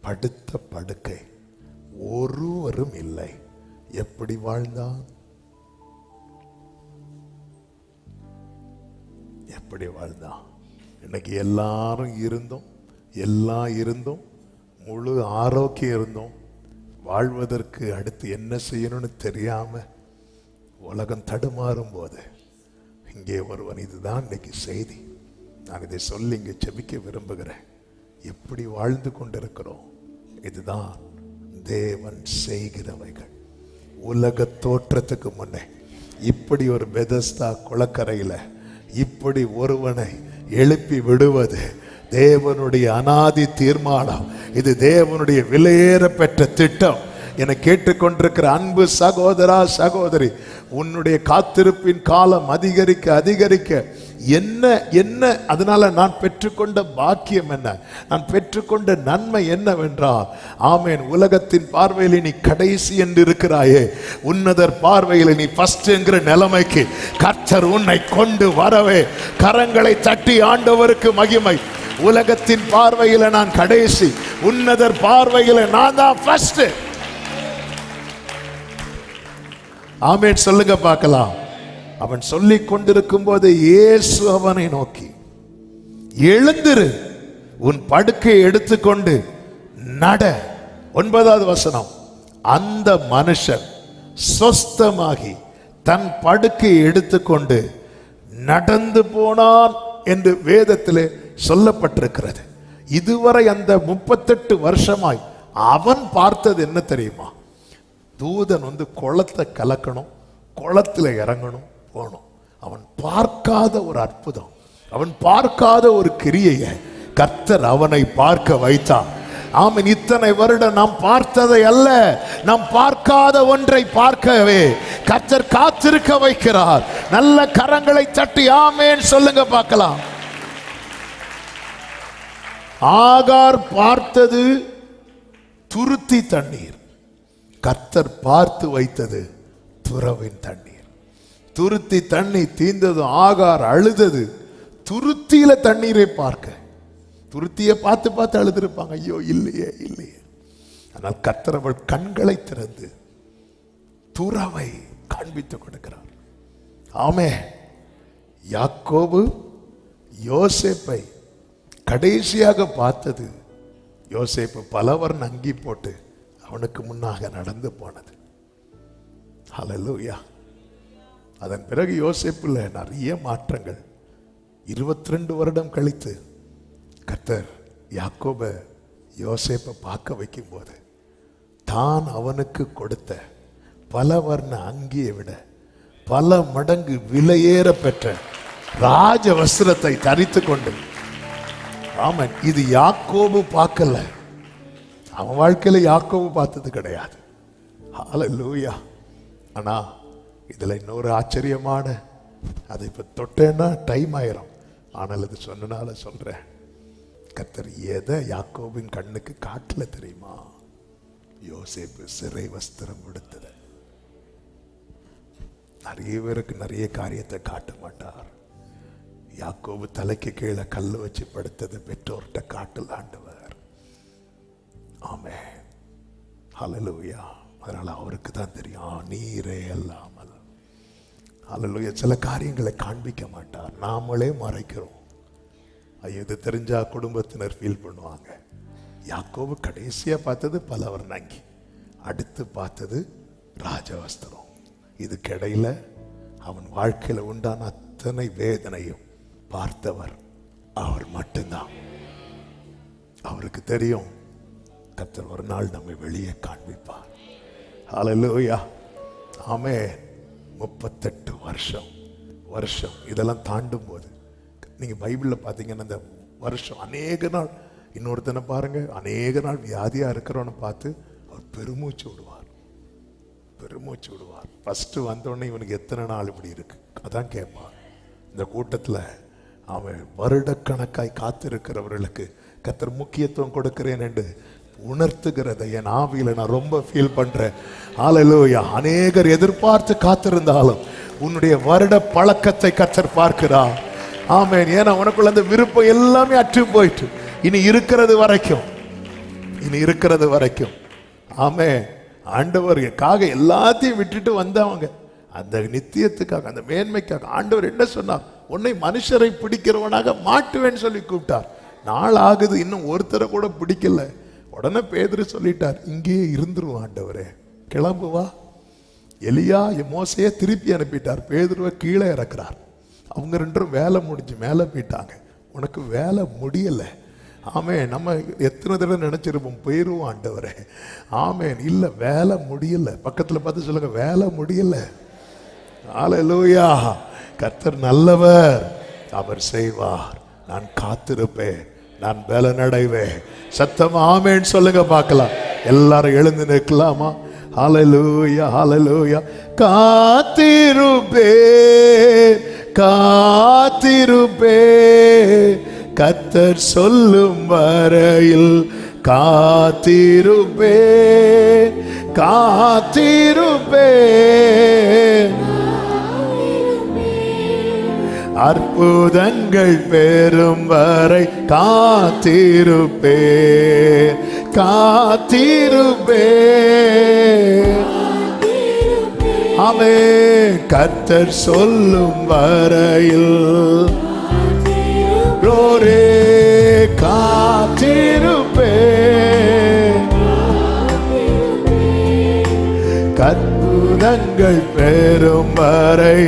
படுத்த படுக்கை ஒருவரும் இல்லை. எப்படி வாழ்ந்தான்? எப்படி வாழ்ந்தான்? இன்னைக்கு எல்லாரும் இருந்தும் முழு ஆரோக்கியம் இருந்தோம், வாழ்வதற்கு அடுத்து என்ன செய்யணும்னு தெரியாம உலகம் தடுமாறும் போது இங்கே ஒருவன், இதுதான் இன்னைக்கு செய்தி. நான் இதை சொல்லி இங்கே ஜெபிக்க விரும்புகிறேன். எப்படி வாழ்ந்து கொண்டிருக்கிறோம்? இதுதான் தேவன் செய்கிறவைகள். உலக தோற்றத்துக்கு முன்னே இப்படி ஒரு பெதஸ்தா குளக்கரையில் இப்படி ஒருவனை எழுப்பி விடுவது தேவனுடைய அனாதி தீர்மானம். இது தேவனுடைய விலையேற பெற்ற திட்டம். என கேட்டுக்கொண்டிருக்கிற அன்பு சகோதரா சகோதரி, உன்னுடைய காத்திருப்பின் காலம் அதிகரிக்க அதிகரிக்க என்ன அதனால நான் பெற்றுக்கொண்ட பாக்கியம் என்ன, நான் பெற்றுக்கொண்ட நன்மை என்னவென்றால், ஆமேன், உலகத்தின் பார்வையில் நீ கடைசி என்று இருக்கிறாயே, உன்னதர் பார்வையில் நீ ஃபர்ஸ்ட் என்கிற நிலைமைக்கு கர்த்தர் உன்னை கொண்டு வரவே. கரங்களை தட்டி ஆண்டவருக்கு மகிமை. உலகத்தின் பார்வையில் நான் கடைசி, உன்னதர் பார்வையில் நான் தான் ஃபர்ஸ்ட். ஆமேன் சொல்லுங்க பார்க்கலாம். அவன் சொல்லிக் கொண்டிருக்கும் போது இயேசு அவனை நோக்கி, எழுந்திரு, உன் படுக்கையை எடுத்துக்கொண்டு நட. 9வது வசனம். அந்த மனுஷன் சொஸ்தமாகி தன் படுக்கையை எடுத்துக்கொண்டு நடந்து போனான் என்று வேதத்திலே சொல்லப்பட்டிருக்கிறது. இதுவரை அந்த 38 வருஷமாய் அவன் பார்த்தது என்ன தெரியுமா? தூதன் வந்து குளத்தை கலக்கணும், குளத்துல இறங்கணும், போகணும். அவன் பார்க்காத ஒரு அற்புதம், அவன் பார்க்காத ஒரு கிரியையை கர்த்தர் அவனை பார்க்க வைத்தான். ஆமென். இத்தனை வருடம் நாம் பார்த்ததை அல்ல, நாம் பார்க்காத ஒன்றை பார்க்கவே கர்த்தர் காத்திருக்க வைக்கிறார். நல்ல கரங்களை தட்டி ஆமென் சொல்லுங்க பார்க்கலாம். ஆகார் பார்த்தது துருத்தி தண்ணீர், கர்த்தர் பார்த்து வைத்தது துறவின் தண்ணீர். துருத்தி தண்ணி தீர்ந்தது, ஆகார் அழுதது. துருத்தியில தண்ணீரை பார்க்க, துருத்தியை பார்த்து பார்த்து அழுதிருப்பாங்க, ஐயோ இல்லையே இல்லையே. ஆனால் கர்த்தர் அவள் கண்களை திறந்து துறவை காண்பித்துக் கொடுக்கிறார். ஆமே. யாக்கோபு யோசேப்பை கடைசியாக பார்த்தது, யோசேப்பு பலவர்ண அங்கி போட்டு அவனுக்கு முன்னாக நடந்து போனது. ஹல்லேலூயா. அதன் பிறகு யோசேப்புல நிறைய மாற்றங்கள். 22 வருடம் கழித்து கர்த்தர் யாக்கோபை யோசேப்பை பார்க்க வைக்கும் போது தான் அவனுக்கு கொடுத்த பலவர்ண அங்கியை விட பல மடங்கு விலையேற பெற்ற ராஜ வஸ்திரத்தை தரித்து கொண்டு, ஆமன், இது யாக்கோபு பார்க்கல, அவன் வாழ்க்கையில யாக்கோபு பார்த்தது கிடையாது. ஹல்லேலூயா. ஆனா இதுல இன்னொரு ஆச்சரியமான, அதை இப்ப தொட்டேன்னா டைம் ஆயிரும், ஆனால் அது சொன்னனால சொல்றேன். கர்த்தர் எதை யாக்கோபின் கண்ணுக்கு காட்டல தெரியுமா? யோசேப்பு சிறை வஸ்திரம் கொடுத்தது. நிறைய பேருக்கு நிறைய காரியத்தை காட்ட மாட்டார். யாக்கோபு தலைக்கு கீழே கல்லு வச்சு படுத்தது பெற்றோர்கிட்ட காட்டல ஆண்டவர். ஆமென். ஹல்லேலூயா. அதனால அவருக்கு தான் தெரியும், நீரே அல்லாமல். ஹல்லேலூயா. சில காரியங்களை காண்பிக்க மாட்டார், நாமளே மறைக்கிறோம். ஐயோ, இது தெரிஞ்சா குடும்பத்தினர் ஃபீல் பண்ணுவாங்க. யாக்கோபு கடைசியா பார்த்தது பலவர்ண அங்கி, அடுத்து பார்த்தது ராஜவஸ்திரம். இதுக்கிடையில அவன் வாழ்க்கையில உண்டான அத்தனை வேதனையும் பார்த்தவர் அவர் மட்டும்தான். அவருக்கு தெரியும் கர்த்தர் ஒரு நாள் நம்மை வெளியே காண்பிப்பார். ஹல்லேலூயா, ஆமென். 38 வருஷம் இதெல்லாம் தாண்டும் போது நீங்க பைபிள்ல பாத்தீங்கன்னா அந்த வருஷம் அநேக நாள். இன்னொருத்தனை பாருங்க, அநேக நாள் வியாதியா இருக்கிறவனை பார்த்து அவர் பெருமூச்சு விடுவார். ஃபர்ஸ்ட் வந்தோடனே இவனுக்கு எத்தனை நாள் இப்படி இருக்கு அதான் கேட்பார். இந்த கூட்டத்துல அவன் வருடக்கணக்காய் காத்திருக்கிறவர்களுக்கு கர்த்தர் முக்கியத்துவம் கொடுக்கிறேன் என்று உணர்த்துகிறதை என் ஆவியில நான் ரொம்ப ஃபீல் பண்றேன். ஹல்லேலூயா. அநேகர் எதிர்பார்த்து காத்திருந்தாலும் உன்னுடைய வருட பழக்கத்தை கர்த்தர் பார்க்கிறார். ஆமென். ஏன்னா உனக்குள்ள அந்த விருப்பம் எல்லாமே அற்று போயிட்டு இனி இருக்கிறது வரைக்கும் ஆமென். ஆண்டவருக்காக எல்லாத்தையும் விட்டுட்டு வந்தவங்க அந்த நித்தியத்துக்காக, அந்த மேன்மைக்காக ஆண்டவர் என்ன சொன்னார்? உன்னை மனுஷரை பிடிக்கிறவனாக மாட்டுவேன்னு சொல்லி கூப்பிட்டார். நாள் ஆகுது, இன்னும் ஒருத்தரை கூட பிடிக்கல. உடனே பேதுரு சொல்லிட்டார், இங்கேயே இருந்துருவோம் ஆண்டவரே, கிளம்புவா. எலியா மோசையை திருப்பி அனுப்பிட்டார், பேதுருவை கீழே இறக்குறார். அவங்க ரெண்டும் வேலை முடிஞ்சு மேலே போயிட்டாங்க. உனக்கு வேலை முடியலை. ஆமென். நம்ம எத்தனை தடவை நினைச்சிருப்போம் போயிருவோம் ஆண்டவரே. ஆமென். இல்லை, வேலை முடியல. பக்கத்தில் பார்த்து சொல்லுங்க, வேலை முடியல. ஹல்லேலூயா. கர்த்தர் நல்லவர், அவர் செய்வார். நான் காத்திருப்பேன், நான் பலனடைவேன். சத்தமா ஆமென் சொல்லுங்க பார்க்கலாம். எல்லாரும் எழுந்து நிற்கலாமா? ஹல்லேலூயா, ஹல்லேலூயா. காத்திருப்பேன் கர்த்தர் சொல்லும் வரையில், காத்திருப்பேன். அற்புதங்கள் பெறும் வரை காத்திருப்பேன். ஆமென். கர்த்தர் சொல்லும் வரையில் காத்திருப்பேன். அற்புதங்கள் பெறும் வரை.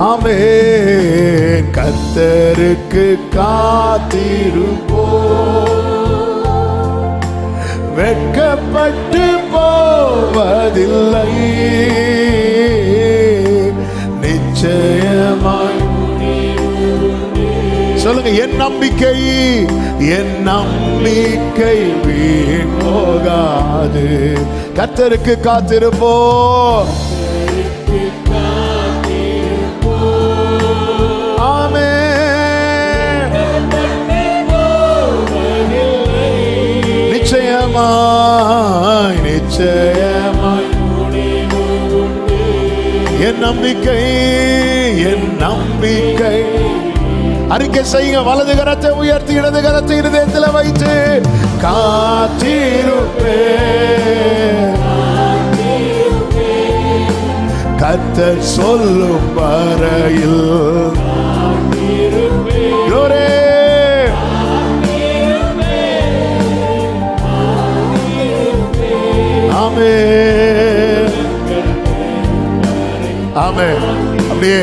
ஆமென். கர்த்தருக்கு காத்திருப்போம், வெட்கப்பட்டு போவதில்லை. நிச்சயமாய் சொல்லுங்க, என் நம்பிக்கை வீண் போகாது. கர்த்தருக்கு காத்திருப்போம். ஆமென். நிச்சயமாய் என் நம்பிக்கை. அறிக்கை செய்யுங்க. வலது கரத்தை உயர்த்தி இடது கரத்தை இருதயத்தில் வைத்து காத்திருப்பேன். கர்த்தர் சொல்லும் வரையில். ஆமென். ஆமென். அப்படியே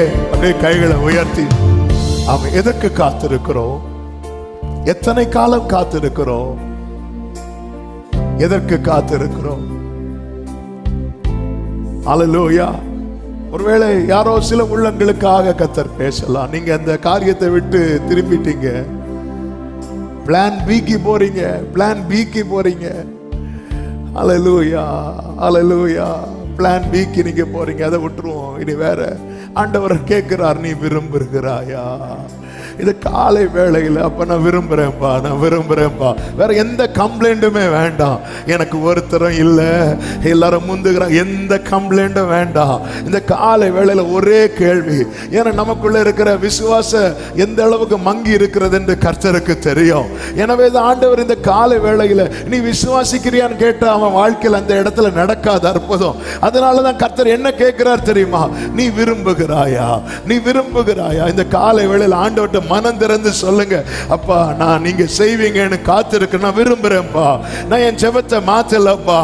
கைகளை உயர்த்தி அவன் எதற்கு காத்திருக்கிறோம்? எத்தனை காலம் காத்திருக்கிறோம்? எதற்கு காத்திருக்கிறோம்? அல்லேலூயா. ஒருவேளை யாரோ சில உள்ளங்களுக்காக கர்த்தர் பேசலாம். நீங்க அந்த காரியத்தை விட்டு திரும்பிட்டீங்க, பிளான் பிக்கு போறீங்க. அல்லேலூயா, அல்லேலூயா. பிளான் பிக்கு நீங்க போறீங்க, அதை விட்டுருவோம். இனி வேற ஆண்டவர் கேட்கிறார், நீ விரும்புகிறாயா? இது காலை வேளையில் அப்ப நான் விரும்புறேன்ப்பா. வேற எந்த கம்ப்ளைண்ட்டுமே வேண்டாம். எனக்கு ஒருத்தரும் இல்லை, எல்லாரும் முந்துகிறாங்க. எந்த கம்ப்ளைண்ட்டும் வேண்டாம். இந்த காலை வேளையில ஒரே கேள்வி, ஏன்னா நமக்குள்ள இருக்கிற விசுவாச எந்த அளவுக்கு மங்கி இருக்கிறது என்று கர்த்தருக்கு தெரியும். எனவே ஆண்டவர் இந்த காலை வேளையில நீ விசுவாசிக்கிறியான்னு கேட்டா அவன் வாழ்க்கையில் அந்த இடத்துல நடக்காத அற்புதம். அதனாலதான் கர்த்தர் என்ன கேட்கிறார் தெரியுமா? நீ விரும்புகிறாயா? இந்த காலை வேளையில ஆண்டவர்கிட்ட மனம் திறந்து சொல்லுங்க, அப்பா நான் நீங்க செய்வீங்கன்னு காத்திருக்க நான் விரும்புறேன்ப்பா. நான் என் ஜெபத்தை மாத்தலப்பா,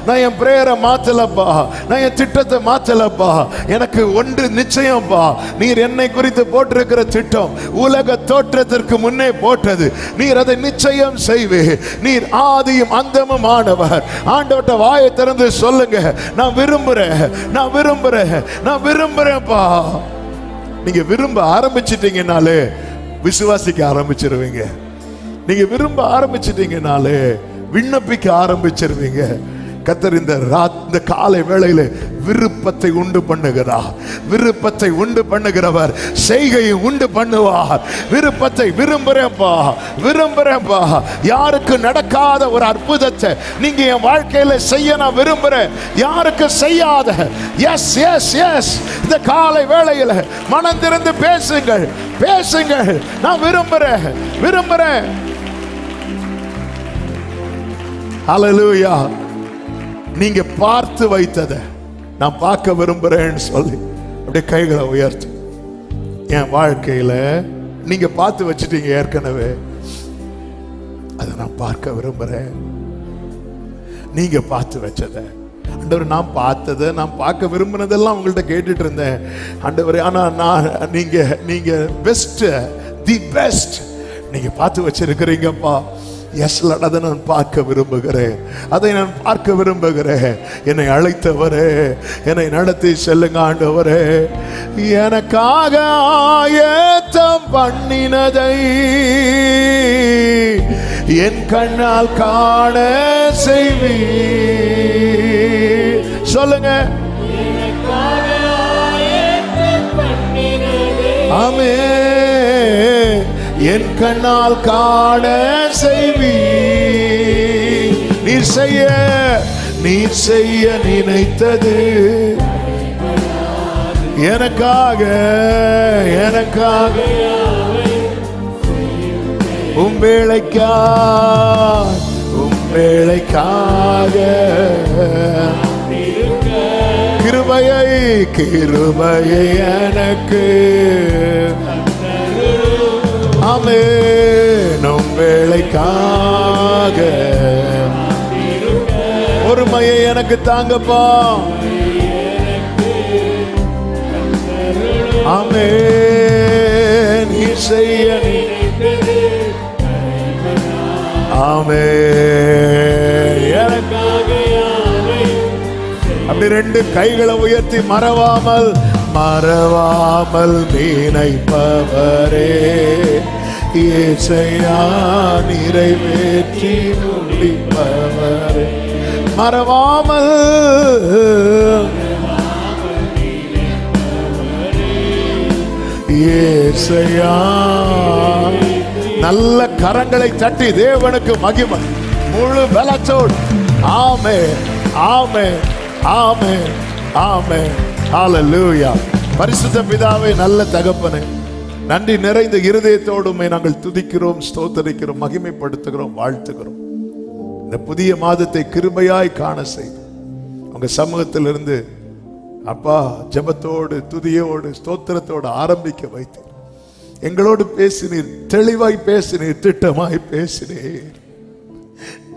நான் என் பிரேயரை மாத்தலப்பா, நான் என் திட்டத்தை மாத்தலப்பா. எனக்கு ஒன்று நிச்சயம்ப்பா, நீர் என்னை குறித்து போட்டிருக்கிற திட்டம் உலக தோற்றத்திற்கு முன்னே போட்டது. நீர் அதை நிச்சயம் செய்வே. நீர் ஆதியும் அந்தமும் ஆனவர். ஆண்டவர்ட்ட வாயை திறந்து சொல்லுங்க, நான் விரும்புறேன், நான் விரும்புறேன், நான் விரும்புறேன்ப்பா. நீங்க விரும்ப ஆரம்பிச்சிட்டீங்கனாலே விசுவாசிக்க ஆரம்பிச்சிருவீங்க. நீங்க விரும்ப ஆரம்பிச்சிட்டீங்கனாலே விண்ணப்பிக்க ஆரம்பிச்சிருவீங்க. கர்த்தர் இந்த காலை வேளையில விருப்பத்தை உண்டு பண்ணுகிறார். விருப்பத்தை உண்டு பண்ணுகிறவர் செய்கையை உண்டு பண்ணுவார். விருப்பத்தை விரும்புறேன்ப்பா, விரும்புறேன்ப்பா. யாருக்கு நடக்காத ஒரு அற்புதத்தை நீங்க என் வாழ்க்கையில செய்ய நான் விரும்புறேன். யாருக்கு செய்யாத, எஸ் எஸ் எஸ், இந்த காலை வேளையில மனம் திறந்து பேசுங்கள், பேசுங்கள். நான் விரும்புறேன், விரும்புறேன். ஹல்லேலூயா. நீங்க பார்த்து வைத்ததை நான் பார்க்க விரும்புறேன்னு சொல்லி அப்படியே கைகளை உயர்த்து. என் வாழ்க்கையில நீங்க பார்த்து வச்சிட்டீங்க ஏற்கனவே, அதை நான் பார்க்க விரும்புறேன். நீங்க பார்த்து வச்சதை ஆண்டவர், நான் பார்த்ததை நான் பார்க்க விரும்பினதெல்லாம் உங்கள்கிட்ட கேட்டுட்டு இருந்தேன் ஆண்டவர். ஆனா நான் நீங்க பெஸ்ட், தி பெஸ்ட் நீங்க பார்த்து வச்சிருக்கிறீங்கப்பா. எஸ் லார்ட், அதை நான் பார்க்க விரும்புகிறேன், அதை நான் பார்க்க விரும்புகிறேன். என்னை அழைத்தவரே, என்னை நடத்தி செல்லுங்க ஆண்டவரே. எனக்காக ஆயத்தம் பண்ணினதை என் கண்ணால் காண செய்வி. சொல்லுங்க, ஆமென். என் கண்ணால் காண செய்வி. நீர் செய்ய நினைத்தது எனக்காக, எனக்காக உம்பேளைக்காக கிருபையை எனக்கு ஆமென். உம்பேளைக்காக பொறுமையை எனக்கு தாங்கப்பா. ஆமென். நீ செய்ய ஆமென். எனக்காக அப்படி ரெண்டு கைகளை உயர்த்தி மறவாமல் நினைப்பவரே, இயேசையா நிறைவேற்றி முடிப்பவரே. மறவாமல் இயேசையா. நல்ல கரங்களை தட்டி தேவனுக்கு மகிமை முழு பலத்தோடு. ஆமென், ஆமென், ஆமென், ஆமென். ஹல்லேலூயா. பரிசுத்த பிதாவே, நல்ல தகப்பனே, நன்றி நிறைந்த இருதயத்தோடுமே நாங்கள் துதிக்கிறோம், ஸ்தோத்தரிக்கிறோம், மகிமைப்படுத்துகிறோம், வாழ்த்துகிறோம். இந்த புதிய மாதத்தை கிருபையாய் காண செய்து உங்க சமூகத்திலிருந்து அப்பா ஜெபத்தோடு, துதியோடு, ஸ்தோத்திரத்தோடு ஆரம்பிக்க வைத்தீர். எங்களோடு பேசினீர், தெளிவாய் பேசினீர், திட்டமாய் பேசினீர்.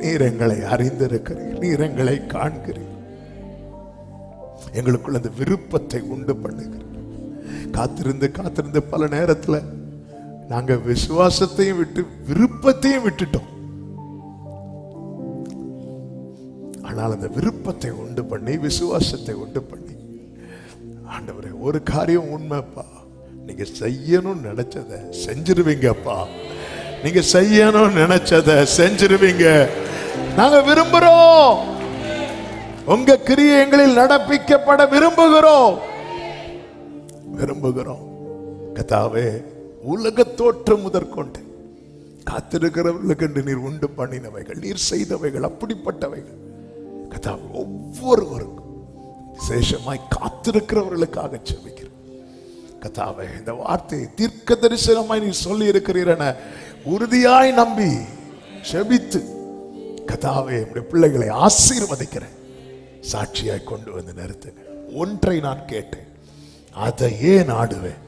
நீர் எங்களை அறிந்திருக்கிறீர், நீர் எங்களை காண்கிறீர். எங்களுக்குள்ள அந்த விருப்பத்தை உண்டு பண்ணுகிறீர். காத்திருந்து பல நேரத்தில் நாங்க விசுவாசத்தையும் விட்டு விருப்பத்தையும் விட்டுட்டோம். ஆனால் அந்த விருப்பத்தை உண்டு பண்ணி, விசுவாசத்தை உண்டு பண்ணி, ஆண்டவரே ஒரு காரியம் உண்மைப்பா, நீங்க செய்யணும்னு நினைச்சத செஞ்சிருவீங்கப்பா. நீங்க செய்யணும்னு நினைச்சத செஞ்சிருவீங்க. நாங்க விரும்புறோம், உங்க கிரியை எங்களில் நடப்பிக்கப்பட விரும்புகிறோம். கர்த்தாவே, உலக தோற்றம் முதற்கொண்டு காத்திருக்கிறவர்களுக்கு நீர் உண்டு பண்ணினவைகள், நீர் செய்தவைகள் அப்படிப்பட்டவைகள். கர்த்தாவே, ஒவ்வொருவருக்கும் விசேஷமாய் காத்திருக்கிறவர்களுக்காக செபிக்கிறேன். கர்த்தாவே, இந்த வார்த்தையை தீர்க்க தரிசனமாய் நீர் சொல்லி இருக்கிறீர் என உறுதியாய் நம்பி செபித்து கர்த்தாவே, நம்முடைய பிள்ளைகளை ஆசீர்வதிக்கிறேன். சாட்சியாய் கொண்டு வந்து நிறுத்துங்க. ஒன்றை நான் கேட்டேன், அதையே நாடுவேன்.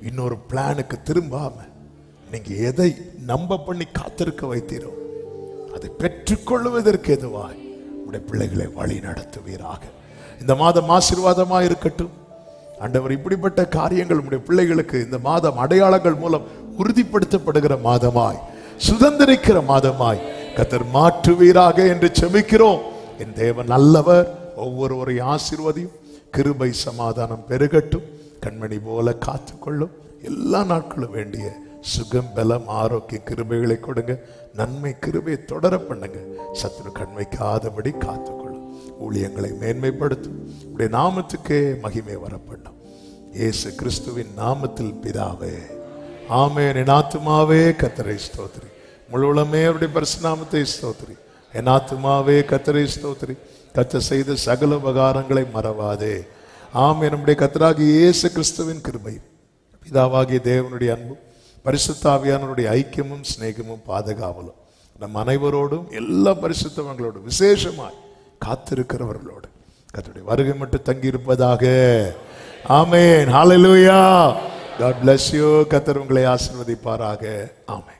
இன்னொரு பிளானுக்கு திரும்பாம நீங்க எதை நம்ப பண்ணி காத்திருக்க வைத்தீரோ அதை பெற்றுக்கொள்வதற்கு எதுவாய் உடைய பிள்ளைகளை வழி நடத்துவீராக. இந்த மாதம் ஆசீர்வாதமாய் இருக்கட்டும் ஆண்டவர். இப்படிப்பட்ட காரியங்கள் உடைய பிள்ளைகளுக்கு இந்த மாதம் அடையாளங்கள் மூலம் உறுதிப்படுத்தப்படுகிற மாதமாய், சுதந்திரிக்கிற மாதமாய் கர்த்தர் மாற்றுவீராக என்று செபிக்கிறோம். என் தேவன் நல்லவர். ஒவ்வொருவரையும் ஆசீர்வதியும். கிருபை சமாதானம் பெருகட்டும். கண்மணி போல காத்துக்கொள்ளும். எல்லா நாட்களும் வேண்டிய சுகம், பலம், ஆரோக்கிய கிருபைகளை கொடுங்க. நன்மை கிருபை தொடர பண்ணுங்க. சத்துரு கண் வைக்காதபடி காத்துக்கொள்ளும். ஊழியங்களை மேன்மைப்படுத்தும். உடைய நாமத்துக்கே மகிமை வரப்படும். இயேசு கிறிஸ்துவின் நாமத்தில் பிதாவே, ஆமென். என் ஆத்துமாவே கர்த்தரை ஸ்தோத்திரி. முழுவதுமே அவருடைய பரிசுநாமத்தை ஸ்தோத்திரி. என் ஆத்துமாவே கர்த்தரை ஸ்தோத்திரி. கர்த்தர் செய்த சகல உபகாரங்களை மறவாதே. ஆமென். நம்முடைய கர்த்தராகிய இயேசு கிறிஸ்துவின் கிருபை, பிதாவாகிய தேவனுடைய அன்பும், பரிசுத்த ஆவியானவருடைய ஐக்கியமும் சிநேகமும் பாதுகாவலும் நம் அனைவரோடும், எல்லா பரிசுத்தவங்களோடும், விசேஷமாய் காத்திருக்கிறவர்களோடு கர்த்தருடைய வருகை மட்டும் தங்கி இருப்பதாக. ஆமென். ஹல்லேலூயா. God bless you. கர்த்தர் உங்களை ஆசீர்வதிப்பாராக. ஆமென்.